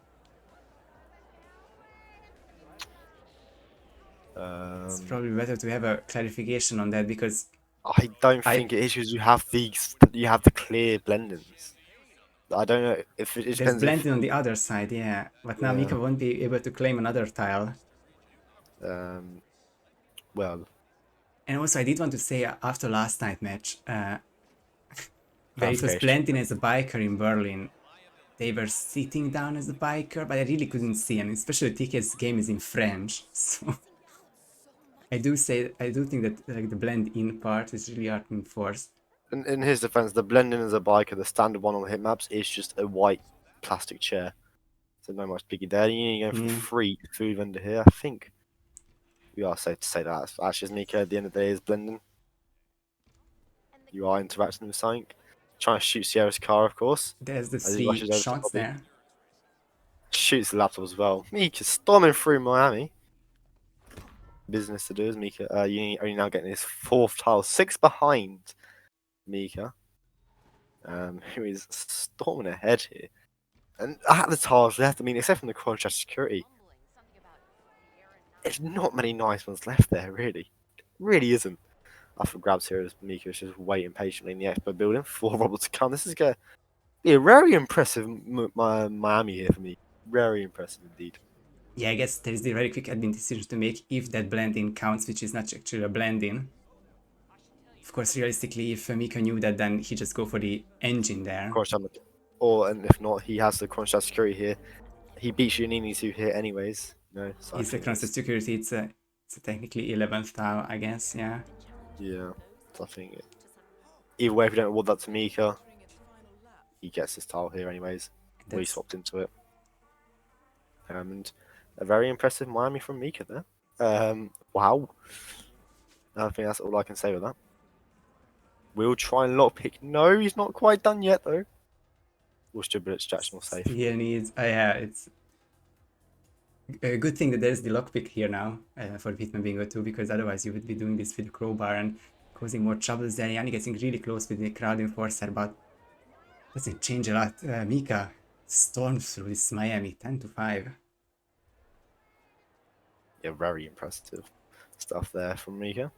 Speaker 1: It's probably better to have a clarification on that, because
Speaker 2: I don't think it is, because you have the clear blendings. I don't know if it depends.
Speaker 1: There's blending on the other side, yeah. But now Meekah won't be able to claim another tile.
Speaker 2: Well.
Speaker 1: And also, I did want to say after last night match, where it was blending as a biker in Berlin, they were sitting down as a biker, but I really couldn't see, and especially TK's game is in French, so I do think that like the blend-in part is really hard to enforce.
Speaker 2: In his defense, the blending as a biker, the standard one on the hit maps, is just a white plastic chair. So no much biggie there. You're going for the free food vendor here. I think we are safe to say that. Actually, Meekah at the end of the day is blending. You are interacting with something. Trying to shoot Sierra's car, of course.
Speaker 1: There's the 3 shots there.
Speaker 2: Shoots the laptop as well. Meekah storming through Miami. Business to do is Meekah. Yannini only now getting his 4th tile, 6 behind Meekah, who is storming ahead here. And at the tiles left, I mean, except from the Quadrat security, there's not many nice ones left there, really. It really isn't. Up for grabs here as Meekah is just waiting patiently in the expo building for Robert to come. This is going to be a very impressive Miami here for me. Very impressive indeed.
Speaker 1: Yeah, I guess there is the very quick admin decision to make if that blend-in counts, which is not actually a blend-in. Of course, realistically, if Meekah knew that, then he just go for the engine there.
Speaker 2: Of course, and if not, he has the crunch security here. He beats Yannini to here anyways. No, so
Speaker 1: He's the Cross Security, it's a technically 11th tile, I guess, yeah.
Speaker 2: Yeah, so I think either way, if we don't award that to Meekah, he gets his tile here anyways. We swapped into it. And a very impressive Miami from Meekah there. Wow. I think that's all I can say with that. We'll try and lockpick. No, he's not quite done yet though. We'll still be distractional safe.
Speaker 1: Still needs, yeah, it's a good thing that there's the lockpick here now for Hitman Bingo too, because otherwise you would be doing this with the crowbar and causing more troubles there. Yannini getting really close with the crowd enforcer, but doesn't change a lot. Meekah storms through this Miami 10-5.
Speaker 2: Yeah, very impressive stuff there from Meekah.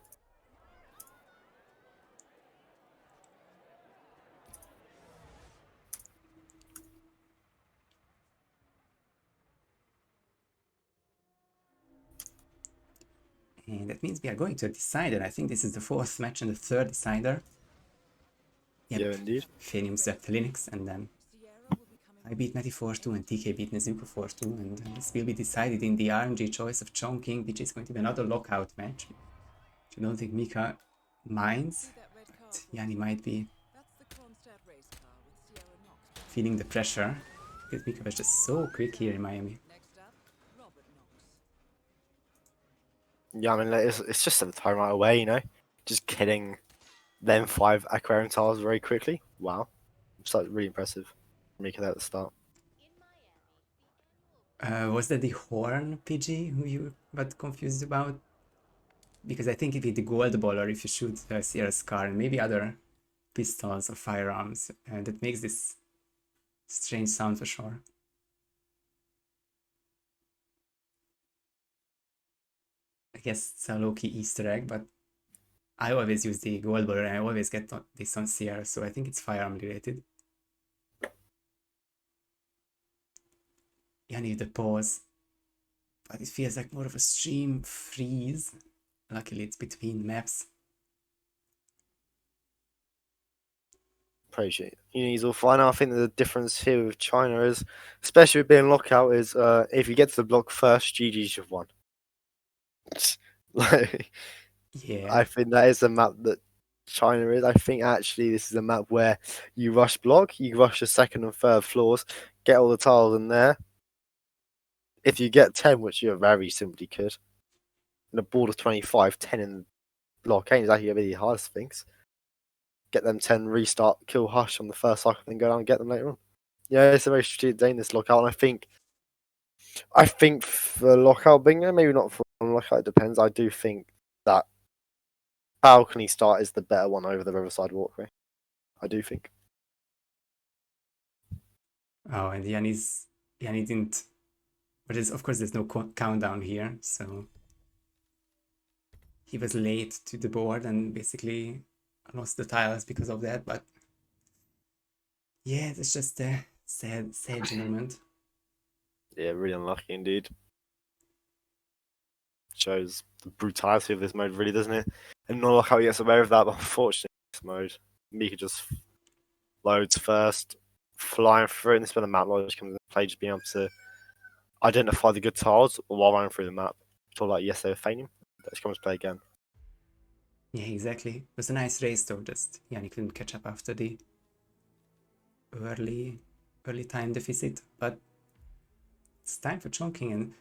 Speaker 1: And that means we are going to a decider. I think this is the 4th match and the 3rd decider. Yep.
Speaker 2: Yeah, indeed.
Speaker 1: Phoenium swept Linux, and then I beat Matty 4-2 and TK beat Nezuko 4-2, and this will be decided in the RNG choice of Chongqing, which is going to be another lockout match. Which I don't think Meekah minds, but Yanni might be feeling the pressure, because Meekah was just so quick here in Miami.
Speaker 2: Yeah, I mean, it's just a time right away, you know? Just killing them 5 aquarium tiles very quickly. Wow. So really impressive. Meekah there at the start.
Speaker 1: Was that the Horn PG who you got confused about? Because I think if it's the gold ball or if you shoot Sierra's car and maybe other pistols or firearms, that makes this strange sound for sure. I guess it's a low-key Easter egg, but I always use the gold ball and I always get this on Sierra, so I think it's firearm related. Yeah, I need the pause, but it feels like more of a stream freeze. Luckily, it's between maps.
Speaker 2: Appreciate it. You know, he's all fine. I think the difference here with China is, especially with being lockout, is if you get to the block first, GG's you've won. Like,
Speaker 1: Yeah.
Speaker 2: I think that is a map that China is. I think actually this is a map where you rush block, you rush the 2nd and 3rd floors, get all the tiles in there. If you get 10, which you very simply could, and a board of 25, 10 in the block ain't exactly the hardest things. Get them 10, restart, kill Hush on the first cycle, then go down and get them later on. Yeah, it's a very strategic day in this lockout, and I think for lockout bingo, maybe not for lockout, it depends. I do think that balcony start is the better one over the Riverside Walkway. I do think.
Speaker 1: Oh, and Yanni didn't. But of course, there's no countdown here, so he was late to the board and basically lost the tiles because of that. But yeah, it's just a sad moment.
Speaker 2: Yeah, really unlucky indeed. Shows the brutality of this mode, really, doesn't it? And Non-Lockout gets away with that, but unfortunately, this mode, Meekah just loads first, flying through it, and this is where the map logic comes into play, just being able to identify the good tiles while running through the map. Sort of like yesterday with Fanium. Let's come to play again.
Speaker 1: Yeah, exactly. It was a nice race though, just Yanni couldn't catch up after the early time deficit, but it's time for Chongqing, and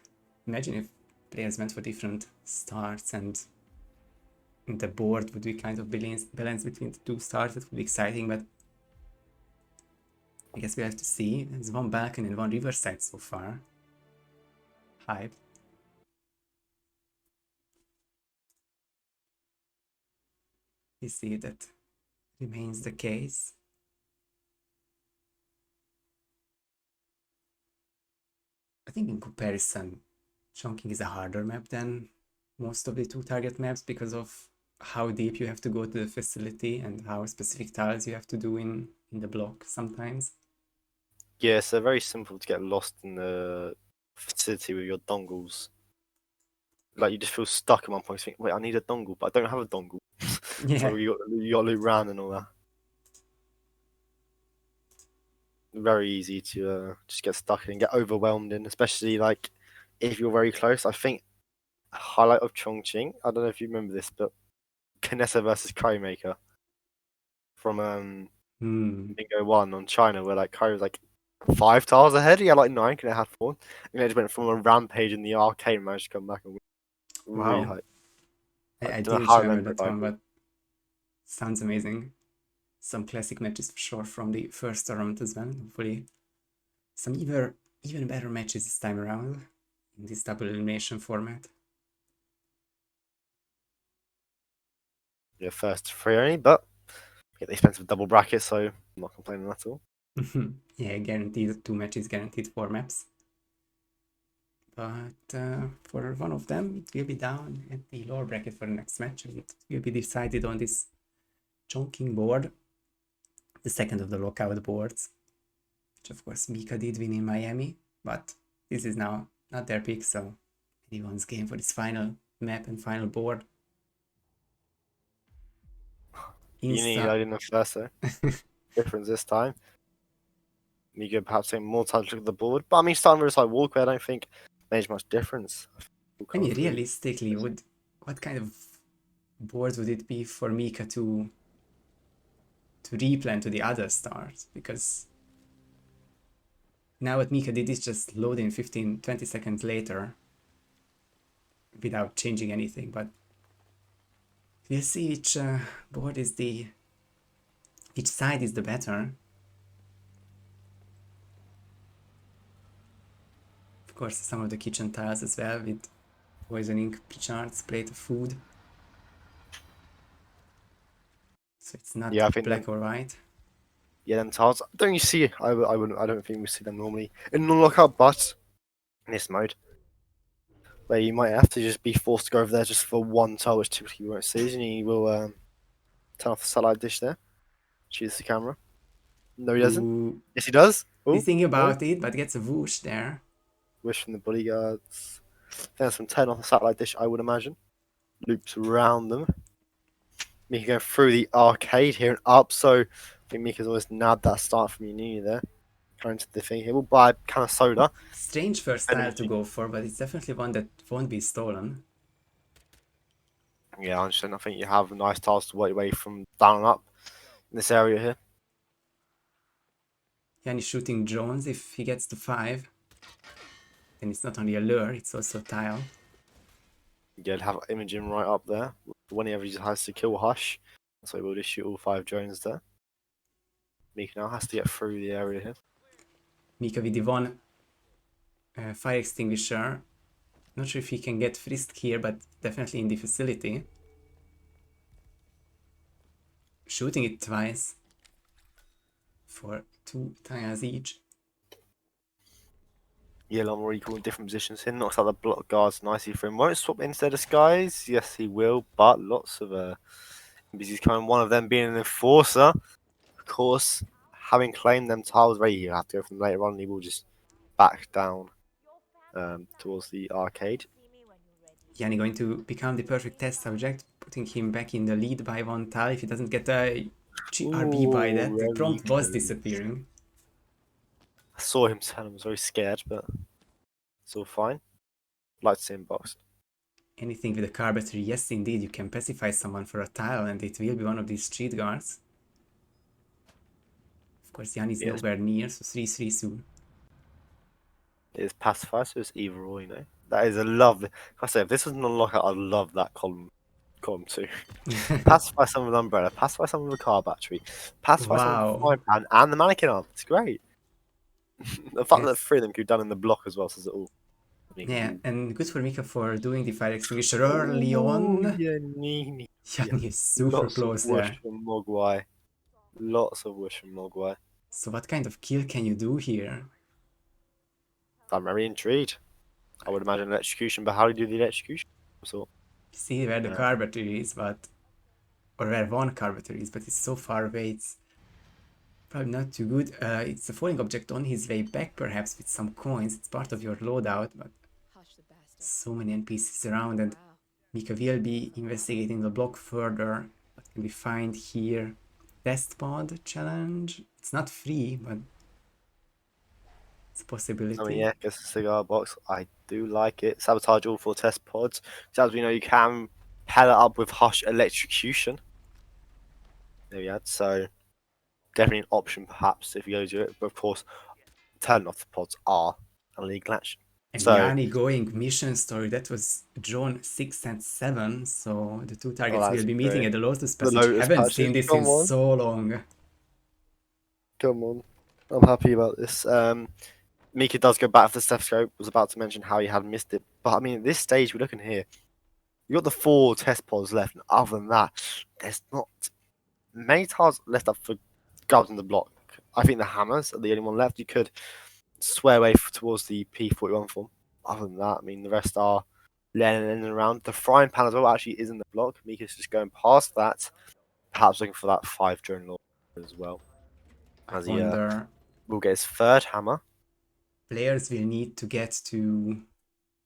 Speaker 1: imagine if players went for different starts and the board would be kind of balanced between the 2 starts. It would be exciting, but I guess we have to see. There's 1 balcony and 1 riverside so far. Hype. We see that remains the case. I think in comparison, Chongqing is a harder map than most of the 2 target maps because of how deep you have to go to the facility and how specific tiles you have to do in the block sometimes.
Speaker 2: Yeah, so very simple to get lost in the facility with your dongles. Like, you just feel stuck at one point. You think, wait, I need a dongle, but I don't have a dongle.
Speaker 1: Yeah.
Speaker 2: So you got to loop around and all that. very easy to just get stuck in, get overwhelmed in, especially like if you're very close. I think a highlight of Chongqing. I don't know if you remember this, but Kanessa versus Maker from
Speaker 1: Hmm.
Speaker 2: Bingo One on China, where like Kai was like 5 tiles ahead. He had like 9, and it had 4, and then just went from a rampage in the arcade and managed to come back and win. Really
Speaker 1: Wow.
Speaker 2: hype. I
Speaker 1: I
Speaker 2: don't know
Speaker 1: didn't
Speaker 2: how I
Speaker 1: remember
Speaker 2: remember
Speaker 1: that
Speaker 2: it,
Speaker 1: one, but sounds amazing. Some classic matches for sure from the first tournament as well. Hopefully, some even better matches this time around in this double elimination format.
Speaker 2: yeah, first free only, but get the expensive double bracket, so I'm not complaining at all.
Speaker 1: Yeah, guaranteed 2 matches, guaranteed 4 maps. But for one of them, it will be down at the lower bracket for the next match. It will be decided on this Chongqing board, the second of the lockout boards, which of course Meekah did win in Miami, but this is now not their pick, so anyone's game for this final map and final board.
Speaker 2: Yannini loaded in the first, though. Difference this time. Meekah perhaps taking more time to look at the board, but I mean, starting versus like Walkway, I don't think made much difference.
Speaker 1: I mean, realistically, what kind of boards would it be for Meekah to replan to the other stars? Because now what Meekah did is just load in 15-20 seconds later without changing anything, but we'll see which board is which side is the better. Of course, some of the kitchen tiles as well with poisoning charts, plate of food. So it's not
Speaker 2: Yeah, I think
Speaker 1: black or white.
Speaker 2: yeah, them tiles. Don't you see? I wouldn't. I don't think we see them normally in non-lockout, but in this mode, where you might have to just be forced to go over there just for one tile, which typically you won't see, and he will turn off the satellite dish there, choose the camera. No, he doesn't.
Speaker 1: Ooh,
Speaker 2: Yes, he does.
Speaker 1: he's
Speaker 2: Oh,
Speaker 1: thinking
Speaker 2: no.
Speaker 1: about it, but gets a whoosh there.
Speaker 2: Wish from the bodyguards. There's some turn off the satellite dish, I would imagine. Loops around them. Meekah going through the arcade here and up, so I think Meekah's almost nabbed that start from Yannini there. Going to the thing. He will buy a can of soda.
Speaker 1: Strange first style to go for, but it's definitely one that won't be stolen.
Speaker 2: Yeah, I understand. I think you have nice tiles to work your way from down and up in this area here.
Speaker 1: Yanni shooting drones if he gets to 5. Then it's not only a lure, it's also a tile.
Speaker 2: Yeah, have imaging right up there. When he ever has to kill Hush, so we'll just shoot all 5 drones there. Meekah now has to get through the area here.
Speaker 1: Meekah with the one fire extinguisher. Not sure if he can get frisked here, but definitely in the facility. Shooting it twice for 2 tiles each.
Speaker 2: Yeah, I'm already calling different positions here. Knocks out the block guards nicely for him. Won't swap instead of Skies. Yes, he will, but lots of he's kind of one of them being an enforcer. Of course, having claimed them tiles ready, you have to go from later on. And he will just back down towards the arcade.
Speaker 1: Yanni going to become the perfect test subject, putting him back in the lead by 1 tile. If he doesn't get a GRB by that, the
Speaker 2: very
Speaker 1: prompt was
Speaker 2: close.
Speaker 1: disappearing.
Speaker 2: I saw him turn. I was very scared, but it's all fine. Like to see him boxed.
Speaker 1: Anything with a car battery, yes indeed, you can pacify someone for a tile and it will be one of these street guards. Of course, Yanni's
Speaker 2: Yes.
Speaker 1: nowhere near, so 3-3 soon.
Speaker 2: It is pacify, so it's either or, you know. That is a lovely. Like I say, if this was non-lockout, I'd love that column too. Pacify someone with an umbrella, pacify someone with a car battery, pacify someone with a
Speaker 1: Wow.
Speaker 2: frying pan, and the mannequin arm. It's great. The fact that
Speaker 1: Yes.
Speaker 2: 3 of them could be done in the block as well says it all.
Speaker 1: Yeah, and good for Meekah for doing the fire extinguisher early
Speaker 2: Oh,
Speaker 1: on.
Speaker 2: Yannini.
Speaker 1: Yanni is super
Speaker 2: Lots of
Speaker 1: close
Speaker 2: whoosh
Speaker 1: there.
Speaker 2: from Mogwai. Lots of whoosh from Mogwai.
Speaker 1: So what kind of kill can you do here?
Speaker 2: I'm very intrigued. I would imagine electrocution, but how do you do the electrocution? So,
Speaker 1: See where the car battery is, but... Or where one car battery is, but it's so far away, it's probably not too good. It's a falling object on his way back, perhaps, with some coins. It's part of your loadout, but so many NPCs around, and Meekah will be investigating the block further. What can we find here? Test pod challenge. It's not free, but It's a possibility.
Speaker 2: I mean, yeah, guess a cigar box. I do like it. Sabotage all 4 test pods. So as we know, you can pair it up with Hush Electrocution. There we go. So definitely an option, perhaps, if you go to it. But of course, turning off the pods are a legal action.
Speaker 1: And
Speaker 2: So
Speaker 1: Yanni going mission story, that was drawn 6 and 7, so the two targets will
Speaker 2: that's
Speaker 1: be meeting
Speaker 2: great.
Speaker 1: at the Lotus
Speaker 2: The
Speaker 1: Passage.
Speaker 2: Lotus
Speaker 1: Haven't
Speaker 2: Passage,
Speaker 1: seen this
Speaker 2: come
Speaker 1: in
Speaker 2: on.
Speaker 1: so long.
Speaker 2: Come on. I'm happy about this. Meekah does go back for the stethoscope. Was about to mention how he had missed it. But I mean, at this stage, we're looking here. You got the 4 test pods left. And other than that, there's not many tiles left up for guards in the block. I think the hammers are the only one left. You could sway away towards the P41 form. Other than that, I mean, the rest are laying in and around. The frying pan as well actually is in the block. Meekah's just going past that. Perhaps looking for that 5 drone lord as well.
Speaker 1: I
Speaker 2: As he
Speaker 1: wonder,
Speaker 2: will get his 3rd hammer.
Speaker 1: players will need to get to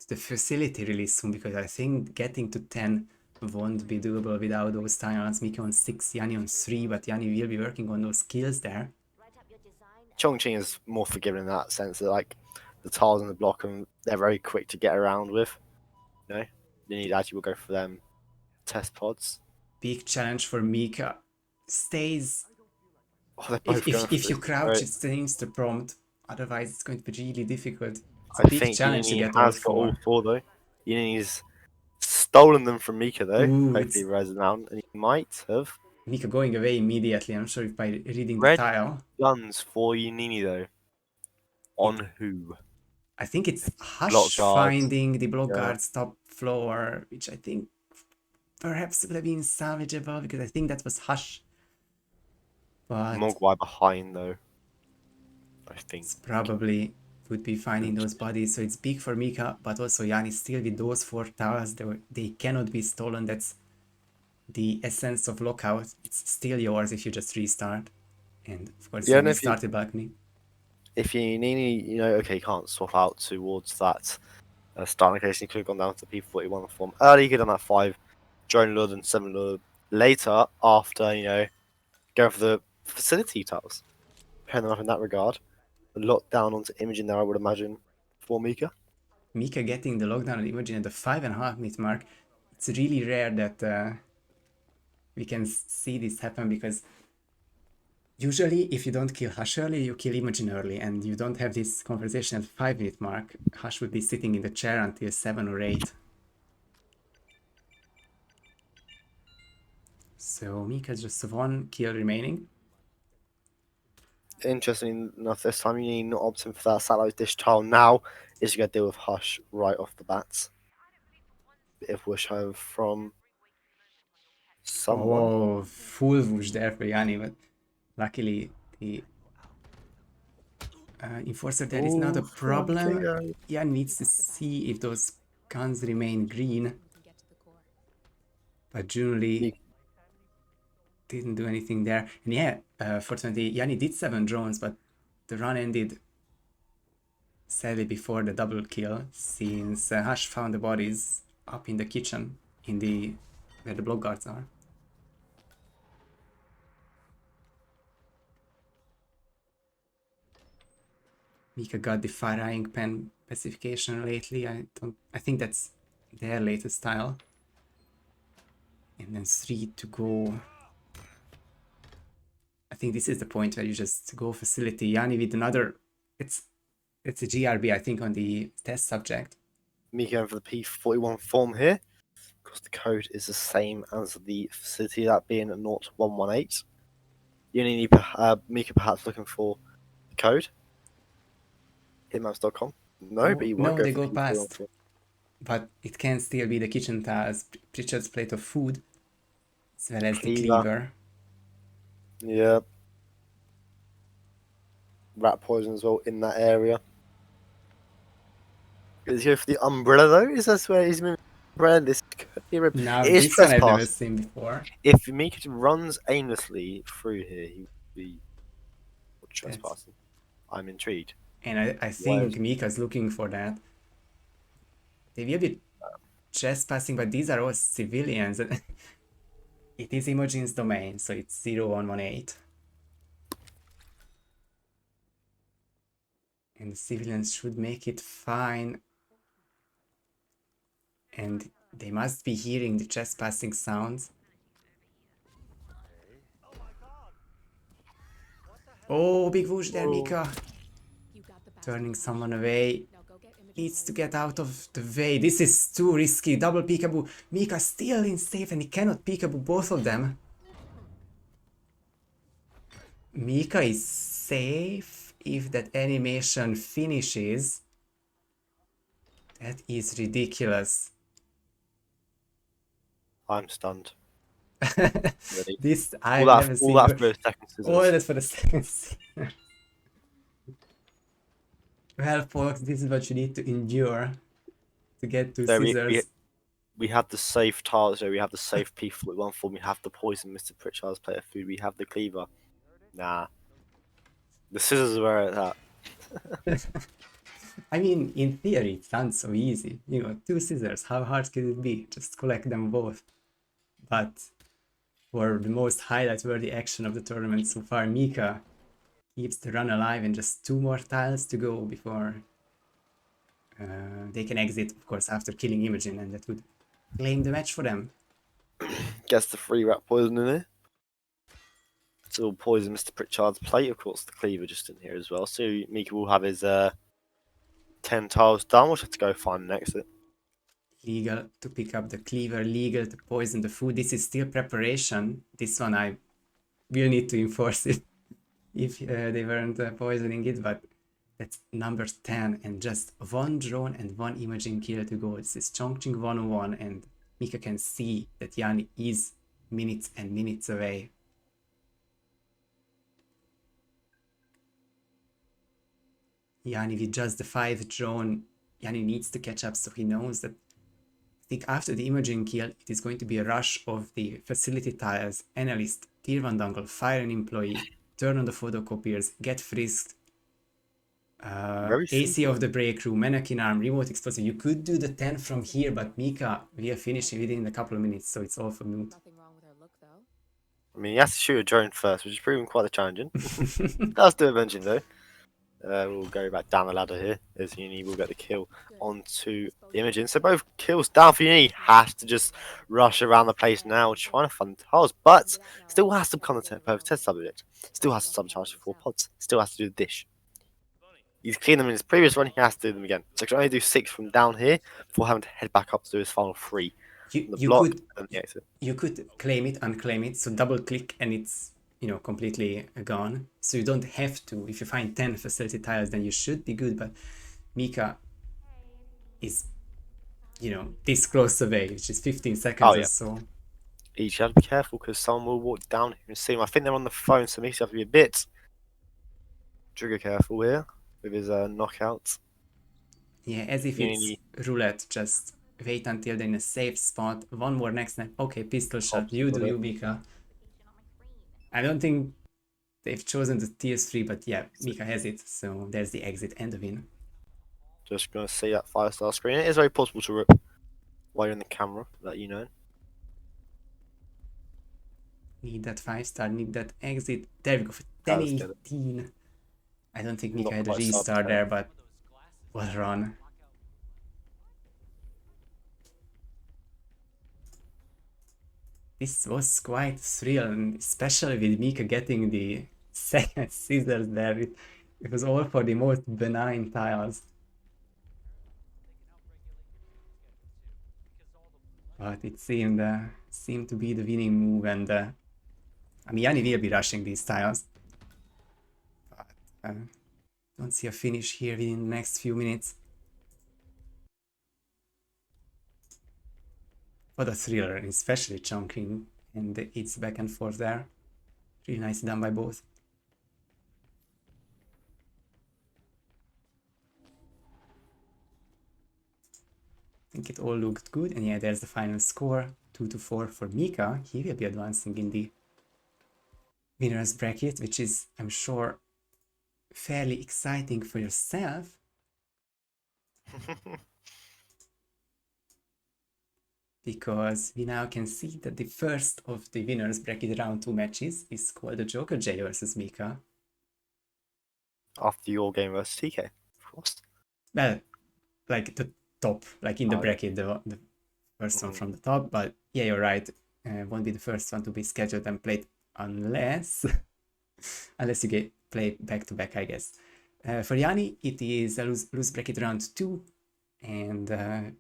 Speaker 1: the facility really soon, because I think getting to 10 won't be doable without those tiles. Meekah on 6, Yanni on 3, but Yanni will be working on those skills there.
Speaker 2: Chongqing is more forgiving in that sense that like the tiles in the block and they're very quick to get around with. You know, you need actually will go for them test pods.
Speaker 1: Big challenge for Meekah. Stays.
Speaker 2: Oh, they're both going
Speaker 1: If
Speaker 2: for
Speaker 1: you
Speaker 2: it.
Speaker 1: crouch,
Speaker 2: Right.
Speaker 1: it stays the prompt. Otherwise, it's going to be really difficult. It's a
Speaker 2: I
Speaker 1: big
Speaker 2: think
Speaker 1: challenge to
Speaker 2: Yannini
Speaker 1: get all
Speaker 2: has got all
Speaker 1: 4.
Speaker 2: 4 though. Yannini's stolen them from Meekah though.
Speaker 1: Ooh,
Speaker 2: Hopefully
Speaker 1: it's
Speaker 2: he rises down and he might have.
Speaker 1: Meekah going away immediately. I'm not sure if by reading the
Speaker 2: Red
Speaker 1: tile.
Speaker 2: guns for Yannini though. On who?
Speaker 1: I think it's
Speaker 2: Block
Speaker 1: Hush
Speaker 2: guard.
Speaker 1: finding the block
Speaker 2: Yeah.
Speaker 1: guard's top floor, which I think perhaps would have been salvageable, because I think that was Hush. But
Speaker 2: Mogwai behind though. I think.
Speaker 1: it's probably would be finding those bodies. So it's big for Meekah, but also Yanni still with those 4 towers. They cannot be stolen. That's the essence of Lockout. It's still yours if you just restart. And of course,
Speaker 2: Yeah,
Speaker 1: you
Speaker 2: and if you
Speaker 1: restarted balcony.
Speaker 2: Yannini, you know, okay, can't swap out towards that starting case, he could have gone down to P41 form early. He could have done that 5 drone lord and 7 lord later after, you know, going for the facility tiles. Pairing them up in that regard. Locked down onto Imogen there, I would imagine, for Meekah.
Speaker 1: Meekah getting the lockdown on Imogen at the 5.5 minute mark. It's really rare that we can see this happen, because usually if you don't kill Hush early, you kill Imogen early, and you don't have this conversation at 5 minute mark. Hush would be sitting in the chair until 7 or 8. So Meekah's just 1 kill remaining.
Speaker 2: Interesting enough, this time you need not opting for that satellite dish tile now. Is going to deal with Hush right off the bat. Bit of wish home from someone.
Speaker 1: Oh, full whoosh there for Yanni, but luckily the enforcer there is not a problem. Yanni needs to see if those guns remain green, but generally didn't do anything there. And yeah, fortunately Yanni did 7 drones, but the run ended sadly before the double kill, since Hush found the bodies up in the kitchen, in the where the block guards are. Meekah got the firing pen specification lately. I think that's their latest style. And then 3 to go. I think this is the point where you just go facility. Yanni with another, it's a GRB, I think, on the test subject.
Speaker 2: Me going for the P41 form here. Because the code is the same as the facility, that being 0118. You need Meekah perhaps looking for the code. Hitmaps.com. No, but you won't
Speaker 1: No,
Speaker 2: go
Speaker 1: they
Speaker 2: for
Speaker 1: go
Speaker 2: the P41
Speaker 1: past.
Speaker 2: form.
Speaker 1: But it can still be the kitchen tiles, Pritchard's plate of food, as well as the
Speaker 2: Cleaver.
Speaker 1: cleaver.
Speaker 2: Yeah. Rat poison as well in that area. Is he go for the umbrella though? Is that where he's moving? Umbrella? This could be a
Speaker 1: Now,
Speaker 2: it is
Speaker 1: this one I've never
Speaker 2: trespass.
Speaker 1: seen before.
Speaker 2: If Meekah runs aimlessly through here, he would be trespassing. I'm intrigued.
Speaker 1: And I think Meekah's looking for that. They will be trespassing, but these are all civilians. It is Imogen's domain, so it's 0118. And the civilians should make it fine. And they must be hearing the trespassing sounds. Oh, big whoosh there, Meekah. Turning someone away. Needs to get out of the way. This is too risky. Double peekaboo. Meekah still in safe and he cannot peekaboo both of them. Meekah is safe if that animation finishes. That is ridiculous.
Speaker 2: I'm stunned.
Speaker 1: This I've never seen.
Speaker 2: All that for the second scissors.
Speaker 1: All that for the second scissors. Well, folks, this is what you need to endure to get to
Speaker 2: So
Speaker 1: scissors.
Speaker 2: we have the safe tiles, so we have the safe P-Flip one form, we have the poison Mr. Pritchard's player food, we have the cleaver. Nah. The scissors are where it's at.
Speaker 1: I mean, in theory, it sounds so easy. You know, 2 scissors, how hard could it be? Just collect them both. But for the most highlight-worthy action of the tournament so far, Meekah keeps the run alive and just 2 more tiles to go before they can exit, of course, after killing Imogen, and that would claim the match for them.
Speaker 2: Gets the free rat poison in there. So poison Mr. Pritchard's plate, of course, the cleaver just in here as well. So Meekah will have his 10 tiles done. We'll have to go find an exit.
Speaker 1: Legal to pick up the cleaver, legal to poison the food. This is still preparation. This one I will need to enforce it if they weren't poisoning it, but that's number 10 and just 1 drone and 1 imaging kill to go. This is Chongqing 101 and Meekah can see that Yannini is minutes and minutes away. Yannini with just the 5 drone, Yannini needs to catch up, so he knows that I think after the imaging kill, it is going to be a rush of the facility tiles, analyst, tier 1 dongle, fire an employee, turn on the photocopiers, get frisked, AC of the break room, mannequin arm, remote explosive. You could do the 10 from here, but Meekah will finish within a couple of minutes, so it's all for moot.
Speaker 2: I mean, he has to shoot a drone first, which is proving quite challenging. Let's do it eventually, though. We'll go back down the ladder here as Yannini will get the kill onto Imogen. So both kills down for Yannini. Has to just rush around the place now, trying to find tiles, but still has to become the perfect test subject. Still has to subcharge for 4 pods. Still has to do the dish. He's cleaned them in his previous run. He has to do them again. So he can only do 6 from down here before having to head back up to do his final 3.
Speaker 1: You could claim it, unclaim it. So double click and it's, you know, completely gone. So you don't have to. If you find 10 facility tiles, then you should be good. But Meekah is, you know, this close away, which is 15 seconds or so.
Speaker 2: You have to be careful because someone will walk down here and see him. I think they're on the phone, so Meekah have to be a bit trigger careful here with his knockouts.
Speaker 1: Yeah, as if it's roulette. Just wait until they're in a safe spot. 1 more next snap. Okay, pistol shot. You do you, Meekah. I don't think they've chosen the TS3, but yeah, Meekah has it. So there's the exit and the win.
Speaker 2: Just going to see that 5-star screen. It is very possible to rip while you're in the camera, that you know.
Speaker 1: Need that 5-star, need that exit. There we go for 10-18. I don't think Meekah had a restart there, but what a run. This was quite surreal, and especially with Meekah getting the second scissors there. It was all for the most benign tiles. But it seemed to be the winning move, and I mean, Yannini will be rushing these tiles. But don't see a finish here within the next few minutes. What a thriller, especially Chongqing and its back and forth there. Really nice done by both. I think it all looked good, and yeah, there's the final score, 2-4 for Meekah. He will be advancing in the winner's bracket, which is, I'm sure, fairly exciting for yourself. Because we now can see that the first of the winner's bracket round 2 matches is called the Jokerj versus Meekah.
Speaker 2: After your game versus TK across?
Speaker 1: Well, like the top, like in the
Speaker 2: Oh,
Speaker 1: bracket, the first one from the top. But yeah, you're right. Won't be the first one to be scheduled and played unless unless you get play back to back, I guess. For Yanni, it is a lose bracket round 2, and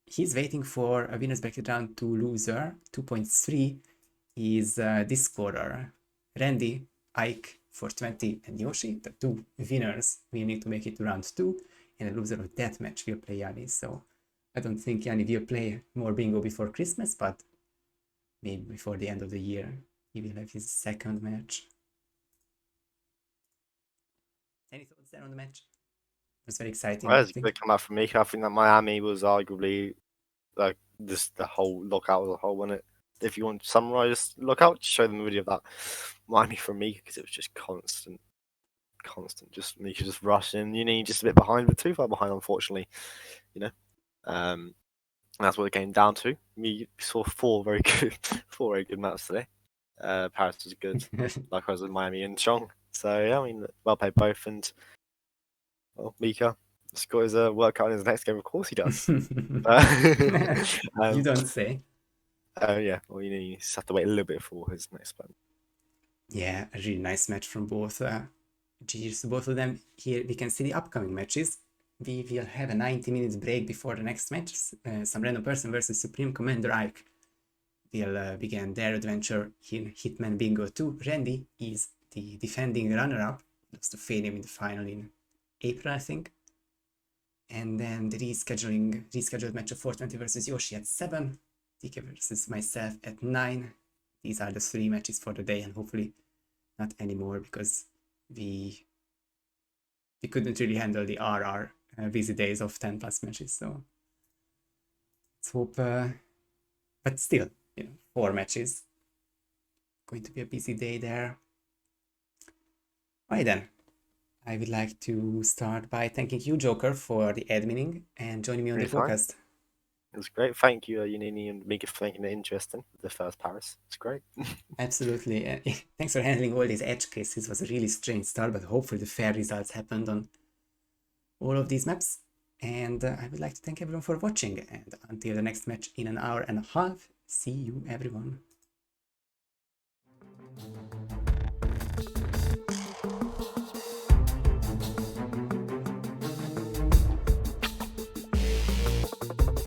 Speaker 1: he's waiting for a winners bracket round 2 loser. 2.3 is this scorer, Randy, Ike, 420, and Yoshi. The 2 winners will need to make it to round 2, and the loser of that match will play Yanni. So I don't think Yanni will play more bingo before Christmas, but maybe before the end of the year he will have his second match. Any thoughts there on the match? It was very exciting.
Speaker 2: Well,
Speaker 1: I
Speaker 2: it's a
Speaker 1: think.
Speaker 2: good comeback from Meekah. I think that Miami was arguably like just the whole lockout as a whole, wasn't it? If you want to summarize lockout, show them a video of that Miami from Meekah because it was just constant. Just Meekah just rushing. Just a bit behind, but too far behind, unfortunately. And that's what it came down to. We saw four very good maps today. Paris was good, likewise with Miami and Chong. So yeah, I mean, well played both, and well, Meekah got his workout in his next game. Of course he does.
Speaker 1: You don't say.
Speaker 2: Yeah, well, you just have to wait a little bit for his next plan.
Speaker 1: Yeah, a really nice match from both. GG's to both of them. Here we can see the upcoming matches. We will have a 90-minute break before the next match. Some random person versus Supreme Commander Ike will begin their adventure in Hitman Bingo 2. Randy is the defending runner-up. Lost to Fadium in the final in April, I think. And then the rescheduled match of 420 versus Yoshi at 7. TK versus myself at 9. These are the 3 matches for the day, and hopefully not anymore, because we couldn't really handle the RR busy days of 10 plus matches. So let's hope, but still, 4 matches. Going to be a busy day there. Alright then, I would like to start by thanking you, Joker, for the adminning and joining me on the podcast.
Speaker 2: It was great. Thank you, Yannini and Meekah, for making it interesting. The first Paris. It's great.
Speaker 1: Absolutely. Thanks for handling all these edge cases. It was a really strange start, but hopefully the fair results happened on all of these maps. And I would like to thank everyone for watching. And until the next match in an hour and a half, see you, everyone.